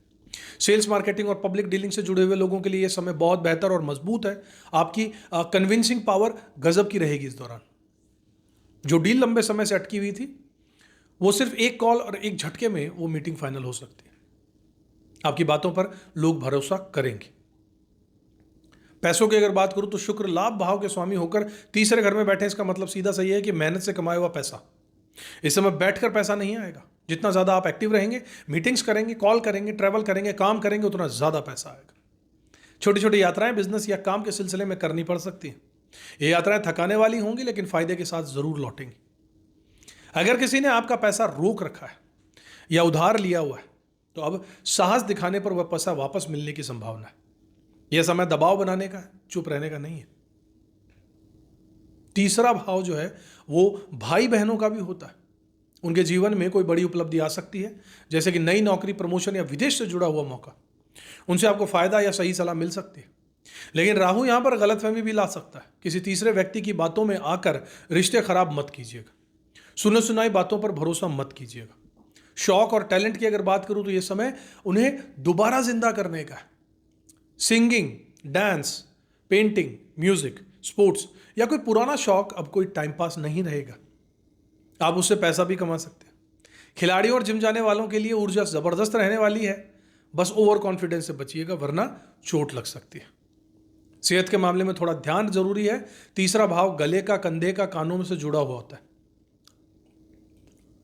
सेल्स मार्केटिंग और पब्लिक डीलिंग से जुड़े हुए लोगों के लिए यह समय बहुत बेहतर और मजबूत है। आपकी कन्विंसिंग पावर गजब की रहेगी इस दौरान। जो डील लंबे समय से अटकी हुई थी, वो सिर्फ एक कॉल और एक झटके में वो मीटिंग फाइनल हो सकती है। आपकी बातों पर लोग भरोसा करेंगे। पैसों की अगर बात करूं तो शुक्र लाभ भाव के स्वामी होकर तीसरे घर में बैठे, इसका मतलब सीधा सही है कि मेहनत से कमाया हुआ पैसा इस समय बैठकर पैसा नहीं आएगा। जितना ज्यादा आप एक्टिव रहेंगे, मीटिंग्स करेंगे, कॉल करेंगे, ट्रैवल करेंगे, काम करेंगे, उतना ज्यादा पैसा आएगा। छोटी छोटी यात्राएं बिजनेस या काम के सिलसिले में करनी पड़ सकती हैं। ये यात्राएं थकाने वाली होंगी लेकिन फायदे के साथ जरूर लौटेंगी। अगर किसी ने आपका पैसा रोक रखा है या उधार लिया हुआ है तो अब साहस दिखाने पर वह पैसा वापस मिलने की संभावना है। यह समय दबाव बनाने का है, चुप रहने का नहीं है। तीसरा भाव जो है वो भाई बहनों का भी होता है। उनके जीवन में कोई बड़ी उपलब्धि आ सकती है, जैसे कि नई नौकरी, प्रमोशन या विदेश से जुड़ा हुआ मौका। उनसे आपको फायदा या सही सलाह मिल सकती है। लेकिन राहु यहां पर गलतफहमी भी ला सकता है। किसी तीसरे व्यक्ति की बातों में आकर रिश्ते खराब मत कीजिएगा। सुने सुनाई बातों पर भरोसा मत कीजिएगा। शौक और टैलेंट की अगर बात करूं तो यह समय उन्हें दोबारा जिंदा करने का है। Singing, dance, painting, music, sports या कोई पुराना शौक अब कोई टाइम पास नहीं रहेगा। आप उससे पैसा भी कमा सकते हैं। खिलाड़ियों और जिम जाने वालों के लिए ऊर्जा जबरदस्त रहने वाली है। बस ओवर कॉन्फिडेंस से बचिएगा वरना चोट लग सकती है। सेहत के मामले में थोड़ा ध्यान जरूरी है। तीसरा भाव गले का, कंधे का, कानों में से जुड़ा हुआ होता है।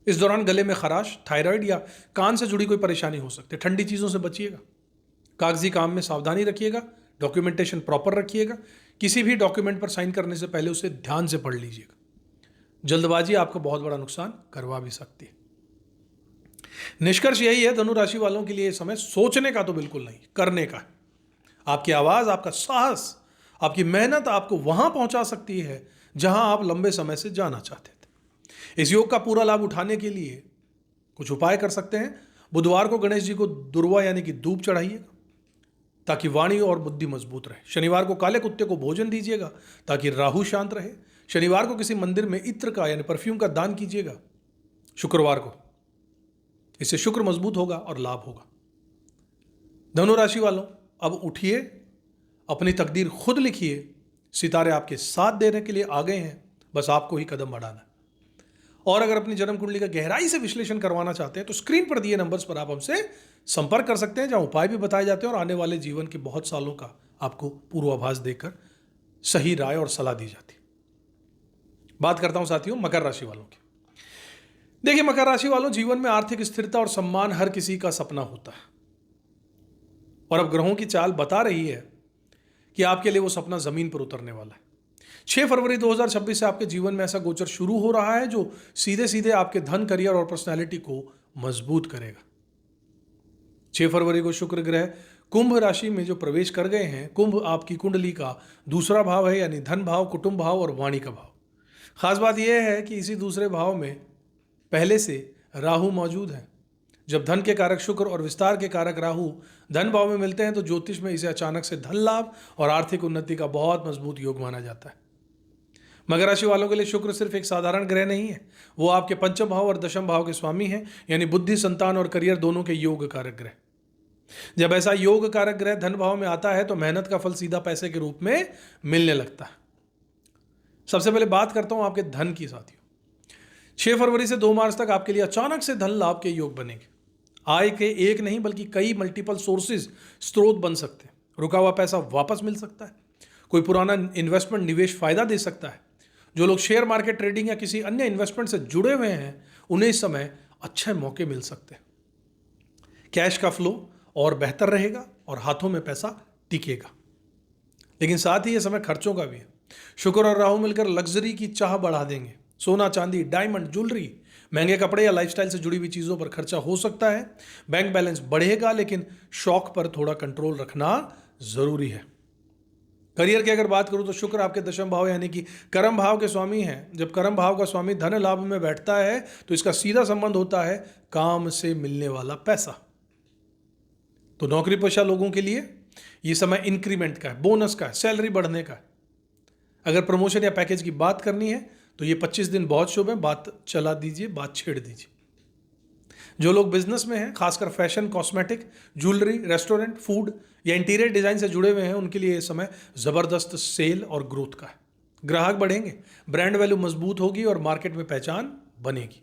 इस दौरान गले में खराश, थायराइड या कान से जुड़ी कोई परेशानी हो सकती है। ठंडी चीजों से बचिएगा। कागजी काम में सावधानी रखिएगा। डॉक्यूमेंटेशन प्रॉपर रखिएगा। किसी भी डॉक्यूमेंट पर साइन करने से पहले उसे ध्यान से पढ़ लीजिएगा। जल्दबाजी आपको बहुत बड़ा नुकसान करवा भी सकती है। निष्कर्ष यही है, धनु राशि वालों के लिए समय सोचने का तो बिल्कुल नहीं, करने का है। आपकी आवाज, आपका साहस, आपकी मेहनत आपको वहां पहुंचा सकती है जहां आप लंबे समय से जाना चाहते थे। इस योग का पूरा लाभ उठाने के लिए कुछ उपाय कर सकते हैं। बुधवार को गणेश जी को दुर्वा यानी कि धूप चढ़ाइएगा ताकि वाणी और बुद्धि मजबूत रहे। शनिवार को काले कुत्ते को भोजन दीजिएगा ताकि राहु शांत रहे। शनिवार को किसी मंदिर में इत्र का यानी परफ्यूम का दान कीजिएगा। शुक्रवार को, इससे शुक्र मजबूत होगा और लाभ होगा। धनु राशि वालों, अब उठिए, अपनी तकदीर खुद लिखिए। सितारे आपके साथ देने के लिए आ गए हैं, बस आपको ही कदम बढ़ाना है। और अगर अपनी जन्म कुंडली का गहराई से विश्लेषण करवाना चाहते हैं तो स्क्रीन पर दिए नंबर्स पर आप हमसे संपर्क कर सकते हैं, जहां उपाय भी बताए जाते हैं और आने वाले जीवन के बहुत सालों का आपको पूर्वाभास देकर सही राय और सलाह दी जाती है। बात करता हूं साथियों मकर राशि वालों की। देखिए मकर राशि वालों, जीवन में आर्थिक स्थिरता और सम्मान हर किसी का सपना होता है और अब ग्रहों की चाल बता रही है कि आपके लिए वो सपना जमीन पर उतरने वाला है। 6 फरवरी 2026 से आपके जीवन में ऐसा गोचर शुरू हो रहा है जो सीधे सीधे आपके धन, करियर और पर्सनैलिटी को मजबूत करेगा। 6 फरवरी को शुक्र ग्रह कुंभ राशि में जो प्रवेश कर गए हैं। कुंभ आपकी कुंडली का दूसरा भाव है, यानी धन भाव, कुटुंब भाव और वाणी का भाव। खास बात यह है कि इसी दूसरे भाव में पहले से राहु मौजूद है। जब धन के कारक शुक्र और विस्तार के कारक राहु धन भाव में मिलते हैं तो ज्योतिष में इसे अचानक से धन लाभ और आर्थिक उन्नति का बहुत मजबूत योग माना जाता है। मकर राशि वालों के लिए शुक्र सिर्फ एक साधारण ग्रह नहीं है, वो आपके पंचम भाव और दशम भाव के स्वामी हैं, यानी बुद्धि, संतान और करियर दोनों के योग कारक ग्रह। जब ऐसा योग कारक ग्रह धन भाव में आता है तो मेहनत का फल सीधा पैसे के रूप में मिलने लगता है। सबसे पहले बात करता हूं आपके धन की साथियों। 6 फरवरी से 2 मार्च तक आपके लिए अचानक से धन लाभ के योग बनेंगे। आय के एक नहीं बल्कि कई मल्टीपल सोर्सेज, स्रोत बन सकते हैं। रुका हुआ पैसा वापस मिल सकता है। कोई पुराना इन्वेस्टमेंट, निवेश फायदा दे सकता है। जो लोग शेयर मार्केट, ट्रेडिंग या किसी अन्य इन्वेस्टमेंट से जुड़े हुए हैं उन्हें इस समय अच्छे मौके मिल सकते हैं। कैश का फ्लो और बेहतर रहेगा और हाथों में पैसा टिकेगा। लेकिन साथ ही यह समय खर्चों का भी है। शुक्र और राहु मिलकर लग्जरी की चाह बढ़ा देंगे। सोना, चांदी, डायमंड, ज्वेलरी, महंगे कपड़े या लाइफस्टाइल से जुड़ी हुई चीजों पर खर्चा हो सकता है। बैंक बैलेंस बढ़ेगा लेकिन शौक पर थोड़ा कंट्रोल रखना जरूरी है। करियर की अगर बात करूं तो शुक्र आपके दशम भाव यानी कि कर्म भाव के स्वामी हैं। जब कर्म भाव का स्वामी धन लाभ में बैठता है तो इसका सीधा संबंध होता है काम से मिलने वाला पैसा। तो नौकरी पेशा लोगों के लिए यह समय इंक्रीमेंट का है, बोनस का है, सैलरी बढ़ने का है। अगर प्रमोशन या पैकेज की बात करनी है तो ये 25 दिन बहुत शुभ है। बात चला दीजिए, बात छेड़ दीजिए। जो लोग बिजनेस में हैं, खासकर fashion, cosmetic, jewellery, restaurant, food या इंटीरियर डिजाइन से जुड़े हुए हैं, उनके लिए ये समय जबरदस्त सेल और ग्रोथ का है। ग्राहक बढ़ेंगे, ब्रांड वैल्यू मजबूत होगी और मार्केट में पहचान बनेगी।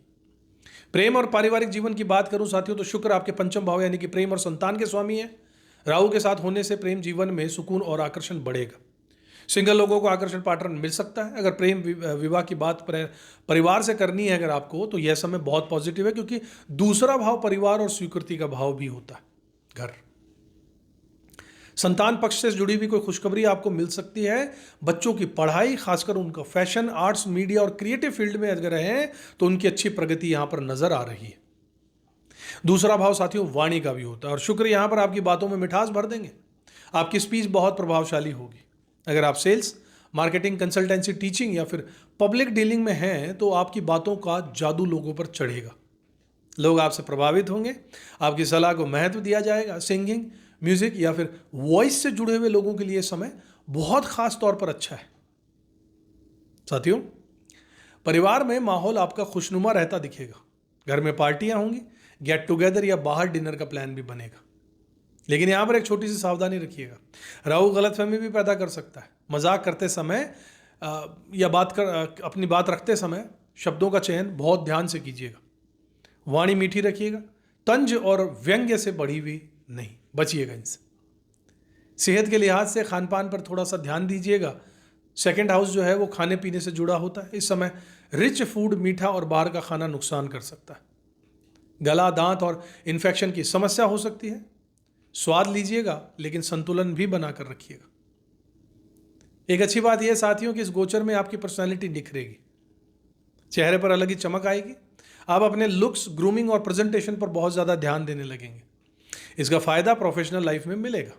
प्रेम और पारिवारिक जीवन की बात करूं साथियों, तो शुक्र आपके पंचम भाव यानी कि प्रेम और संतान के स्वामी है। राहु के साथ होने से प्रेम जीवन में सुकून और आकर्षण बढ़ेगा। सिंगल लोगों को आकर्षण पार्टनर मिल सकता है। अगर प्रेम विवाह की बात परिवार से करनी है अगर आपको, तो यह समय बहुत पॉजिटिव है, क्योंकि दूसरा भाव परिवार और स्वीकृति का भाव भी होता है। घर, संतान पक्ष से जुड़ी हुई कोई खुशखबरी आपको मिल सकती है। बच्चों की पढ़ाई, खासकर उनका फैशन, आर्ट्स, मीडिया और क्रिएटिव फील्ड में अगर हैं तो उनकी अच्छी प्रगति यहां पर नजर आ रही है। दूसरा भाव साथियों वाणी का भी होता है और शुक्र यहां पर आपकी बातों में मिठास भर देंगे। आपकी स्पीच बहुत प्रभावशाली होगी। अगर आप सेल्स, मार्केटिंग, कंसल्टेंसी, टीचिंग या फिर पब्लिक डीलिंग में हैं तो आपकी बातों का जादू लोगों पर चढ़ेगा। लोग आपसे प्रभावित होंगे, आपकी सलाह को महत्व दिया जाएगा। सिंगिंग, म्यूजिक या फिर वॉइस से जुड़े हुए लोगों के लिए समय बहुत खास तौर पर अच्छा है। साथियों, परिवार में माहौल आपका खुशनुमा रहता दिखेगा। घर में पार्टियां होंगी, गेट टुगेदर या बाहर डिनर का प्लान भी बनेगा। लेकिन यहां पर एक छोटी सी सावधानी रखिएगा। राहु गलतफहमी भी पैदा कर सकता है। मजाक करते समय या अपनी बात रखते समय शब्दों का चयन बहुत ध्यान से कीजिएगा। वाणी मीठी रखिएगा। तंज और व्यंग्य से बढ़ी हुई नहीं, बचिएगा इनसे। सेहत के लिहाज से खान पान पर थोड़ा सा ध्यान दीजिएगा। सेकंड हाउस जो है वो खाने पीने से जुड़ा होता है। इस समय रिच फूड, मीठा और बाहर का खाना नुकसान कर सकता है। गला, दांत और इन्फेक्शन की समस्या हो सकती है। स्वाद लीजिएगा लेकिन संतुलन भी बनाकर रखिएगा। एक अच्छी बात यह साथियों कि इस गोचर में आपकी पर्सनालिटी निखरेगी। चेहरे पर अलग ही चमक आएगी। आप अपने लुक्स, ग्रूमिंग और प्रेजेंटेशन पर बहुत ज्यादा ध्यान देने लगेंगे। इसका फायदा प्रोफेशनल लाइफ में मिलेगा।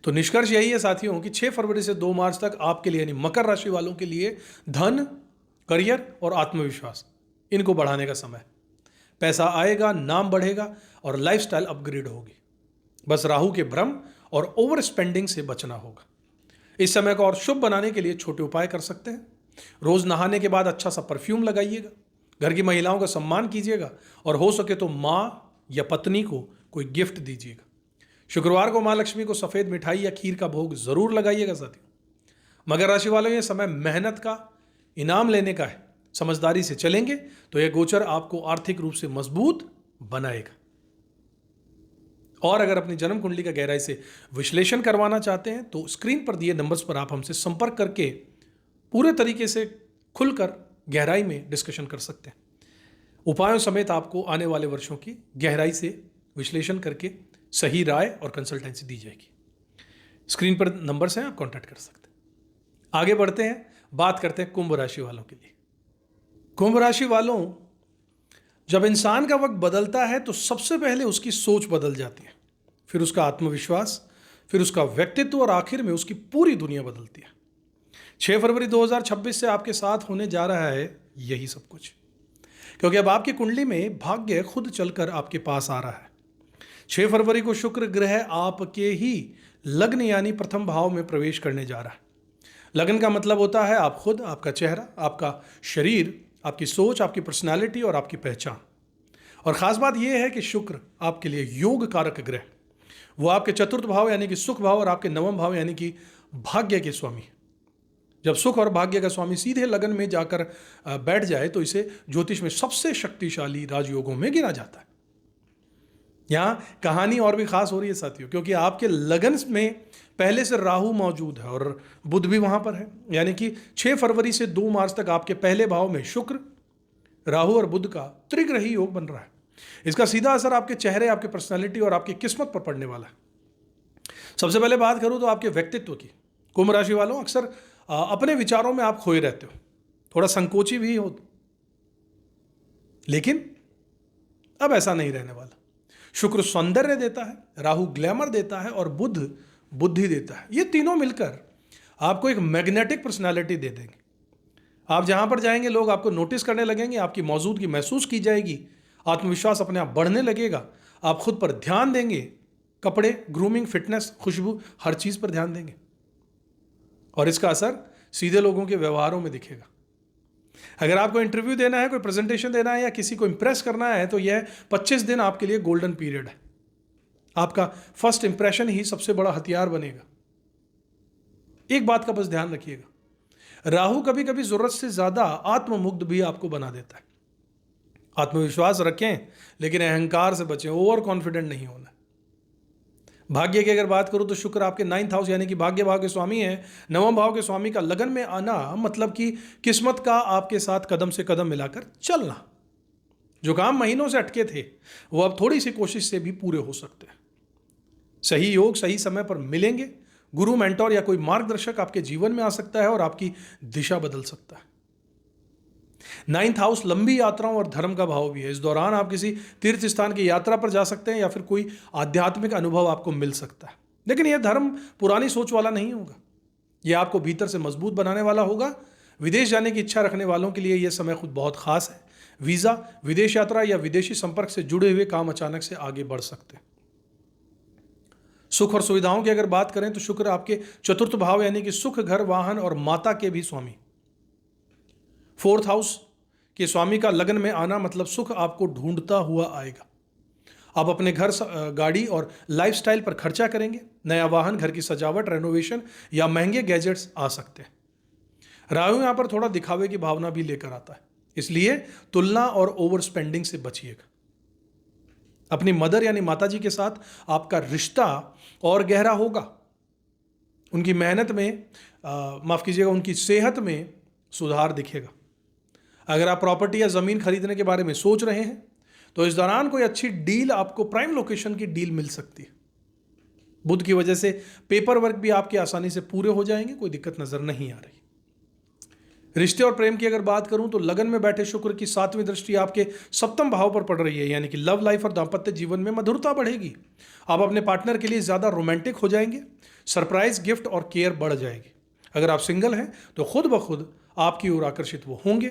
तो निष्कर्ष यही है साथियों कि 6 फरवरी से 2 मार्च तक आपके लिए यानी मकर राशि वालों के लिए धन, करियर और आत्मविश्वास इनको बढ़ाने का समय। पैसा आएगा, नाम बढ़ेगा और लाइफस्टाइल अपग्रेड होगी। बस राहु के भ्रम और ओवर स्पेंडिंग से बचना होगा। इस समय को और शुभ बनाने के लिए छोटे उपाय कर सकते हैं। रोज नहाने के बाद अच्छा सा परफ्यूम लगाइएगा। घर की महिलाओं का सम्मान कीजिएगा और हो सके तो मां या पत्नी को कोई गिफ्ट दीजिएगा। शुक्रवार को मां लक्ष्मी को सफेद मिठाई या खीर का भोग जरूर लगाइएगा साथियों। मकर राशि वालों, ये समय मेहनत का इनाम लेने का है। समझदारी से चलेंगे तो यह गोचर आपको आर्थिक रूप से मजबूत बनाएगा। और अगर अपनी जन्म कुंडली का गहराई से विश्लेषण करवाना चाहते हैं तो स्क्रीन पर दिए नंबर्स पर आप हमसे संपर्क करके पूरे तरीके से खुलकर गहराई में डिस्कशन कर सकते हैं। उपायों समेत आपको आने वाले वर्षों की गहराई से विश्लेषण करके सही राय और कंसल्टेंसी दी जाएगी। स्क्रीन पर नंबर्स हैं, आप कांटेक्ट कर सकते हैं। आगे बढ़ते हैं, बात करते हैं कुंभ राशि वालों के लिए। कुंभ राशि वालों, जब इंसान का वक्त बदलता है तो सबसे पहले उसकी सोच बदल जाती है, फिर उसका आत्मविश्वास, फिर उसका व्यक्तित्व और आखिर में उसकी पूरी दुनिया बदलती है। 6 फरवरी 2026 से आपके साथ होने जा रहा है यही सब कुछ, क्योंकि अब आपकी कुंडली में भाग्य खुद चलकर आपके पास आ रहा है। 6 फरवरी को शुक्र ग्रह आपके ही लग्न यानी प्रथम भाव में प्रवेश करने जा रहा है। लग्न का मतलब होता है आप खुद, आपका चेहरा, आपका शरीर, आपकी सोच, आपकी पर्सनालिटी और आपकी पहचान। और खास बात यह है कि शुक्र आपके लिए योग कारक ग्रह, वो आपके चतुर्थ भाव यानी कि सुख भाव और आपके नवम भाव यानी कि भाग्य के स्वामी। जब सुख और भाग्य का स्वामी सीधे लगन में जाकर बैठ जाए तो इसे ज्योतिष में सबसे शक्तिशाली राजयोगों में गिना जाता है। यहां कहानी और भी खास हो रही है साथियों, क्योंकि आपके लगन में पहले से राहु मौजूद है और बुध भी वहां पर है। यानी कि 6 फरवरी से 2 मार्च तक आपके पहले भाव में शुक्र, राहु और बुध का त्रिग्रही योग बन रहा है। इसका सीधा असर आपके चेहरे, आपके पर्सनालिटी और आपकी किस्मत पर पड़ने वाला है। सबसे पहले बात करूं तो आपके व्यक्तित्व की। कुंभ राशि वालों, अक्सर अपने विचारों में आप खोए रहते हो, थोड़ा संकोची भी हो, लेकिन अब ऐसा नहीं रहने वाला। शुक्र सौंदर्य देता है, राहु ग्लैमर देता है और बुध बुद्धि देता है। ये तीनों मिलकर आपको एक मैग्नेटिक पर्सनालिटी दे देंगे। आप जहां पर जाएंगे लोग आपको नोटिस करने लगेंगे, आपकी मौजूदगी महसूस की जाएगी, आत्मविश्वास अपने आप बढ़ने लगेगा, आप खुद पर ध्यान देंगे, कपड़े, ग्रूमिंग, फिटनेस, खुशबू, हर चीज पर ध्यान देंगे और इसका असर सीधे लोगों के व्यवहारों में दिखेगा। अगर आपको इंटरव्यू देना है, कोई प्रेजेंटेशन देना है या किसी को इंप्रेस करना है, तो यह 25 दिन आपके लिए गोल्डन पीरियड है। आपका फर्स्ट इंप्रेशन ही सबसे बड़ा हथियार बनेगा। एक बात का बस ध्यान रखिएगा, राहु कभी कभी जरूरत से ज्यादा आत्ममुग्ध भी आपको बना देता है। आत्मविश्वास रखें, लेकिन अहंकार से बचें, ओवर कॉन्फिडेंट नहीं होना। भाग्य की अगर बात करूं तो शुक्र आपके 9th हाउस यानी कि भाग्य भाव के स्वामी हैं। 9वें भाव के स्वामी का लगन में आना मतलब कि किस्मत का आपके साथ कदम से कदम मिलाकर चलना। जो काम महीनों से अटके थे वो अब थोड़ी सी कोशिश से भी पूरे हो सकते हैं। सही योग सही समय पर मिलेंगे। गुरु, मेंटोर या कोई मार्गदर्शक आपके जीवन में आ सकता है और आपकी दिशा बदल सकता है। 9th हाउस लंबी यात्राओं और धर्म का भाव भी है। इस दौरान आप किसी तीर्थ स्थान की यात्रा पर जा सकते हैं या फिर कोई आध्यात्मिक अनुभव आपको मिल सकता है। लेकिन यह धर्म पुरानी सोच वाला नहीं होगा, यह आपको भीतर से मजबूत बनाने वाला होगा। विदेश जाने की इच्छा रखने वालों के लिए यह समय खुद बहुत खास है। वीजा, विदेश यात्रा या विदेशी संपर्क से जुड़े हुए काम अचानक से आगे बढ़ सकते हैं। सुख और सुविधाओं की अगर बात करें तो शुक्र आपके 4th भाव यानी कि सुख, घर, वाहन और माता के भी स्वामी। 4th हाउस के स्वामी का लगन में आना मतलब सुख आपको ढूंढता हुआ आएगा। आप अपने घर, गाड़ी और लाइफस्टाइल पर खर्चा करेंगे। नया वाहन, घर की सजावट, रेनोवेशन या महंगे गैजेट्स आ सकते हैं। राहु यहां पर थोड़ा दिखावे की भावना भी लेकर आता है, इसलिए तुलना और ओवर स्पेंडिंग से बचिएगा। अपनी मदर यानी माताजी के साथ आपका रिश्ता और गहरा होगा। उनकी मेहनत में माफ कीजिएगा, उनकी सेहत में सुधार दिखेगा। अगर आप प्रॉपर्टी या ज़मीन खरीदने के बारे में सोच रहे हैं तो इस दौरान कोई अच्छी डील, आपको प्राइम लोकेशन की डील मिल सकती है। बुध की वजह से पेपर वर्क भी आपके आसानी से पूरे हो जाएंगे, कोई दिक्कत नजर नहीं आ रही। रिश्ते और प्रेम की अगर बात करूं तो लगन में बैठे शुक्र की 7वीं दृष्टि आपके 7वें भाव पर पड़ रही है, यानी कि लव लाइफ और दाम्पत्य जीवन में मधुरता बढ़ेगी। आप अपने पार्टनर के लिए ज़्यादा रोमांटिक हो जाएंगे। सरप्राइज गिफ्ट और केयर बढ़ जाएगी। अगर आप सिंगल हैं तो खुद ब खुद आपकी ओर आकर्षित वो होंगे।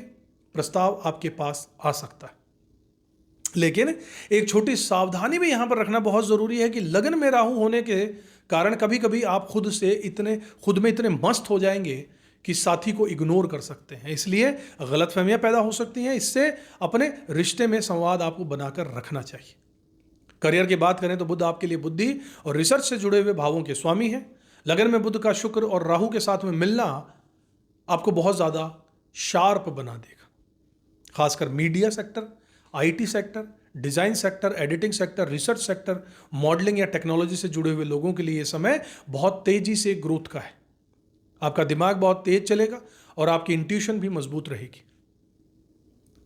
प्रस्ताव आपके पास आ सकता है, लेकिन एक छोटी सावधानी भी यहां पर रखना बहुत जरूरी है कि लगन में राहु होने के कारण कभी कभी आप खुद में इतने मस्त हो जाएंगे कि साथी को इग्नोर कर सकते हैं। इसलिए गलतफहमियां पैदा हो सकती हैं। इससे अपने रिश्ते में संवाद आपको बनाकर रखना चाहिए। करियर की बात करें तो बुध आपके लिए बुद्धि और रिसर्च से जुड़े हुए भावों के स्वामी हैं। लगन में बुध का शुक्र और राहु के साथ में मिलना आपको बहुत ज्यादा शार्प बना देगा। खासकर media sector, IT sector, design sector, editing sector, research sector, modelling या टेक्नोलॉजी से जुड़े हुए लोगों के लिए यह समय बहुत तेजी से ग्रोथ का है। आपका दिमाग बहुत तेज चलेगा और आपकी इंट्यूशन भी मजबूत रहेगी।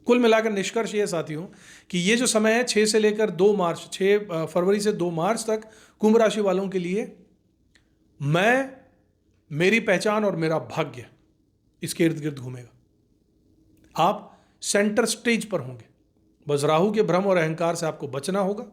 कुल मिलाकर निष्कर्ष ये साथियों कि ये जो समय है 6 फरवरी से 2 मार्च तक कुंभ राशि वालों के लिए मेरी पहचान और मेरा भाग्य इसके इर्द गिर्द घूमेगा। आप सेंटर स्टेज पर होंगे। बस राहु के भ्रम और अहंकार से आपको बचना होगा।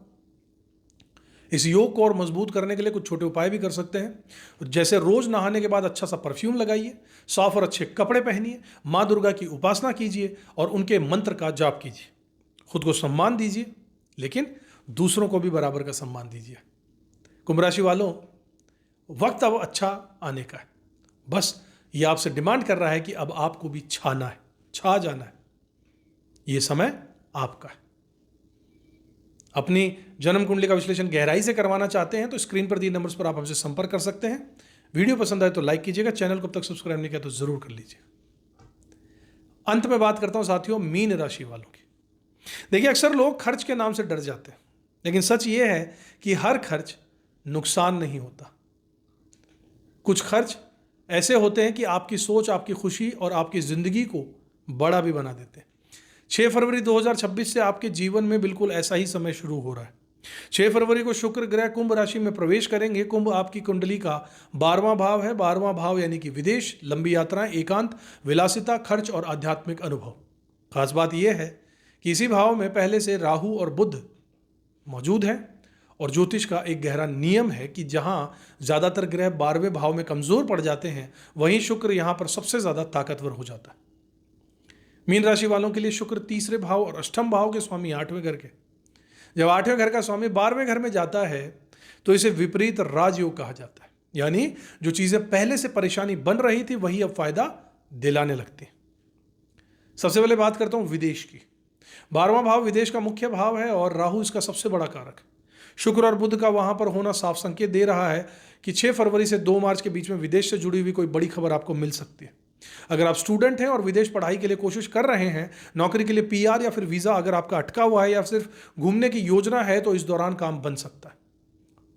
इस योग को और मजबूत करने के लिए कुछ छोटे उपाय भी कर सकते हैं, जैसे रोज नहाने के बाद अच्छा सा परफ्यूम लगाइए, साफ और अच्छे कपड़े पहनिए, माँ दुर्गा की उपासना कीजिए और उनके मंत्र का जाप कीजिए। खुद को सम्मान दीजिए, लेकिन दूसरों को भी बराबर का सम्मान दीजिए। कुंभ राशि वालों, वक्त अब अच्छा आने का है। बस ये आपसे डिमांड कर रहा है कि अब आपको भी छाना है, छा जाना है। ये समय आपका है। अपनी जन्म कुंडली का विश्लेषण गहराई से करवाना चाहते हैं तो स्क्रीन पर दिए नंबर्स पर आप हमसे संपर्क कर सकते हैं। वीडियो पसंद आए तो लाइक कीजिएगा, चैनल को अब तक सब्सक्राइब नहीं किया तो जरूर कर लीजिए। अंत में बात करता हूं साथियों मीन राशि वालों की। देखिए, अक्सर लोग खर्च के नाम से डर जाते हैं, लेकिन सच ये है कि हर खर्च नुकसान नहीं होता। कुछ खर्च ऐसे होते हैं कि आपकी सोच, आपकी खुशी और आपकी जिंदगी को बड़ा भी बना देते हैं। 6 फरवरी 2026 से आपके जीवन में बिल्कुल ऐसा ही समय शुरू हो रहा है। 6 फरवरी को शुक्र ग्रह कुंभ राशि में प्रवेश करेंगे। कुंभ आपकी कुंडली का 12वां भाव है। 12वां भाव यानी कि विदेश, लंबी यात्राएं, एकांत, विलासिता, खर्च और आध्यात्मिक अनुभव। खास बात यह है कि इसी भाव में पहले से राहु और बुध मौजूद हैं और ज्योतिष का एक गहरा नियम है कि जहां ज्यादातर ग्रह 12वें भाव में कमजोर पड़ जाते हैं, वहीं शुक्र यहां पर सबसे ज्यादा ताकतवर हो जाता है। मीन राशि वालों के लिए शुक्र 3रे भाव और अष्टम भाव के स्वामी 8वें घर के। जब 8वें घर का स्वामी 12वें घर में जाता है तो इसे विपरीत राजयोग कहा जाता है, यानी जो चीजें पहले से परेशानी बन रही थी वही अब फायदा दिलाने लगती हैं। सबसे पहले बात करता हूं विदेश की। 12वां भाव विदेश का मुख्य भाव है और राहु इसका सबसे बड़ा कारक है। शुक्र और बुध का वहां पर होना साफ संकेत दे रहा है कि 6 फरवरी से 2 मार्च के बीच में विदेश से जुड़ी हुई कोई बड़ी खबर आपको मिल सकती है। अगर आप स्टूडेंट हैं और विदेश पढ़ाई के लिए कोशिश कर रहे हैं, नौकरी के लिए पीआर या फिर वीजा अगर आपका अटका हुआ है या सिर्फ घूमने की योजना है, तो इस दौरान काम बन सकता है।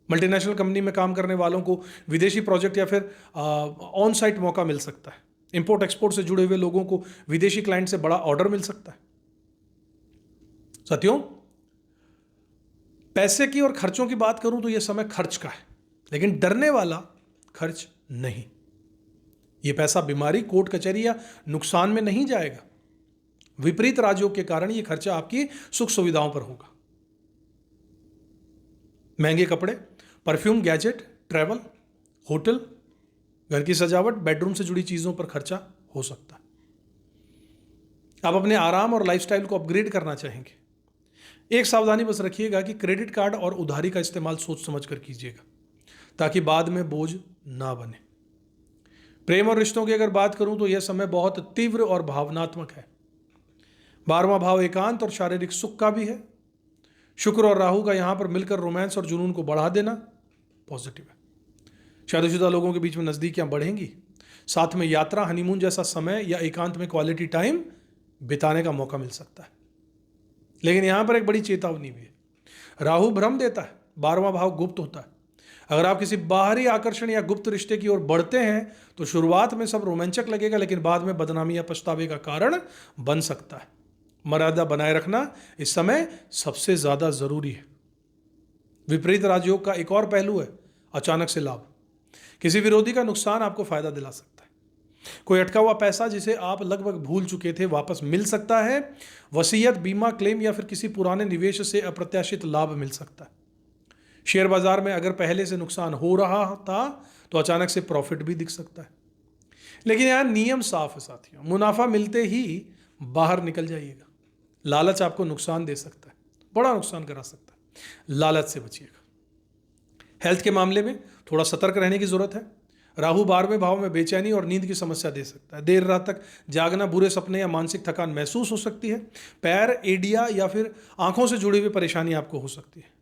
मल्टीनेशनल कंपनी में काम करने वालों को विदेशी प्रोजेक्ट या फिर ऑन साइट मौका मिल सकता है। इंपोर्ट एक्सपोर्ट से जुड़े हुए लोगों को विदेशी क्लाइंट से बड़ा ऑर्डर मिल सकता है। साथियों, पैसे की और खर्चों की बात करूं तो यह समय खर्च का है, लेकिन डरने वाला खर्च नहीं। यह पैसा बीमारी, कोर्ट कचहरी या नुकसान में नहीं जाएगा। विपरीत राजयोग के कारण यह खर्चा आपकी सुख सुविधाओं पर होगा। महंगे कपड़े, परफ्यूम, गैजेट, ट्रैवल, होटल, घर की सजावट, बेडरूम से जुड़ी चीजों पर खर्चा हो सकता है। आप अपने आराम और लाइफस्टाइल को अपग्रेड करना चाहेंगे। एक सावधानी बस रखिएगा कि क्रेडिट कार्ड और उधारी का इस्तेमाल सोच समझ कर कीजिएगा, ताकि बाद में बोझ ना बने। प्रेम और रिश्तों की अगर बात करूं तो यह समय बहुत तीव्र और भावनात्मक है। 12वां भाव एकांत और शारीरिक सुख का भी है। शुक्र और राहु का यहां पर मिलकर रोमांस और जुनून को बढ़ा देना पॉजिटिव है। शादीशुदा लोगों के बीच में नजदीकियां बढ़ेंगी। साथ में यात्रा, हनीमून जैसा समय या एकांत में क्वालिटी टाइम बिताने का मौका मिल सकता है। लेकिन यहां पर एक बड़ी चेतावनी भी है। राहु भ्रम देता है, 12वां भाव गुप्त होता है। अगर आप किसी बाहरी आकर्षण या गुप्त रिश्ते की ओर बढ़ते हैं तो शुरुआत में सब रोमांचक लगेगा, लेकिन बाद में बदनामी या पछतावे का कारण बन सकता है। मर्यादा बनाए रखना इस समय सबसे ज्यादा जरूरी है। विपरीत राजयोग का एक और पहलू है अचानक से लाभ। किसी विरोधी का नुकसान आपको फायदा दिला सकता है। कोई अटका हुआ पैसा जिसे आप लगभग भूल चुके थे वापस मिल सकता है। वसीयत, बीमा क्लेम या फिर किसी पुराने निवेश से अप्रत्याशित लाभ मिल सकता है। शेयर बाजार में अगर पहले से नुकसान हो रहा था तो अचानक से प्रॉफिट भी दिख सकता है। लेकिन यहां नियम साफ है साथियों, मुनाफा मिलते ही बाहर निकल जाइएगा। लालच आपको नुकसान दे सकता है, बड़ा नुकसान करा सकता है। लालच से बचिएगा। हेल्थ के मामले में थोड़ा सतर्क रहने की जरूरत है। राहु 12वें भाव में बेचैनी और नींद की समस्या दे सकता है। देर रात तक जागना, बुरे सपने या मानसिक थकान महसूस हो सकती है। पैर, एडिया या फिर आंखों से जुड़ी हुई परेशानी आपको हो सकती है।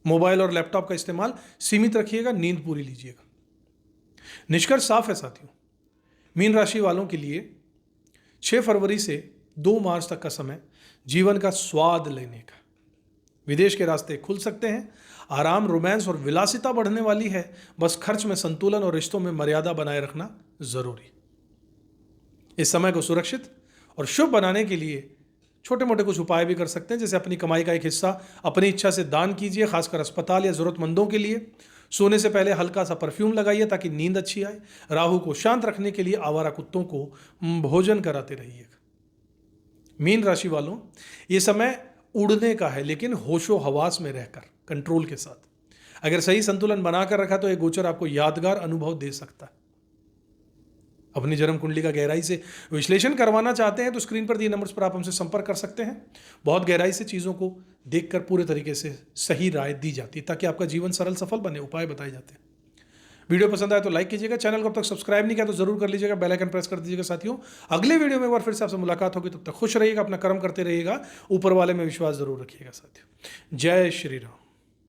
मोबाइल और लैपटॉप का इस्तेमाल सीमित रखिएगा, नींद पूरी लीजिएगा। निष्कर्ष साफ है साथियों, मीन राशि वालों के लिए 6 फरवरी से 2 मार्च तक का समय जीवन का स्वाद लेने का। विदेश के रास्ते खुल सकते हैं। आराम, रोमांस और विलासिता बढ़ने वाली है। बस खर्च में संतुलन और रिश्तों में मर्यादा बनाए रखना जरूरी। इस समय को सुरक्षित और शुभ बनाने के लिए छोटे मोटे कुछ उपाय भी कर सकते हैं, जैसे अपनी कमाई का एक हिस्सा अपनी इच्छा से दान कीजिए, खासकर अस्पताल या जरूरतमंदों के लिए। सोने से पहले हल्का सा परफ्यूम लगाइए ताकि नींद अच्छी आए। राहु को शांत रखने के लिए आवारा कुत्तों को भोजन कराते रहिएगा। मीन राशि वालों, ये समय उड़ने का है, लेकिन होशो हवास में रहकर कंट्रोल के साथ। अगर सही संतुलन बनाकर रखा तो यह गोचर आपको यादगार अनुभव दे सकता है। अपनी जन्म कुंडली का गहराई से विश्लेषण करवाना चाहते हैं तो स्क्रीन पर दिए नंबर्स पर आप हमसे संपर्क कर सकते हैं। बहुत गहराई से चीज़ों को देखकर पूरे तरीके से सही राय दी जाती है, ताकि आपका जीवन सरल सफल बने। उपाय बताए जाते हैं। वीडियो पसंद आए तो लाइक कीजिएगा। चैनल को अब तक सब्सक्राइब नहीं किया तो जरूर कर लीजिएगा। बेल आइकन प्रेस कर दीजिएगा। साथियों, अगले वीडियो में एक बार फिर से आपसे मुलाकात होगी। तब तक खुश रहिएगा, अपना कर्म करते रहिएगा, ऊपर वाले में विश्वास जरूर रखिएगा। साथियों, जय श्री राम।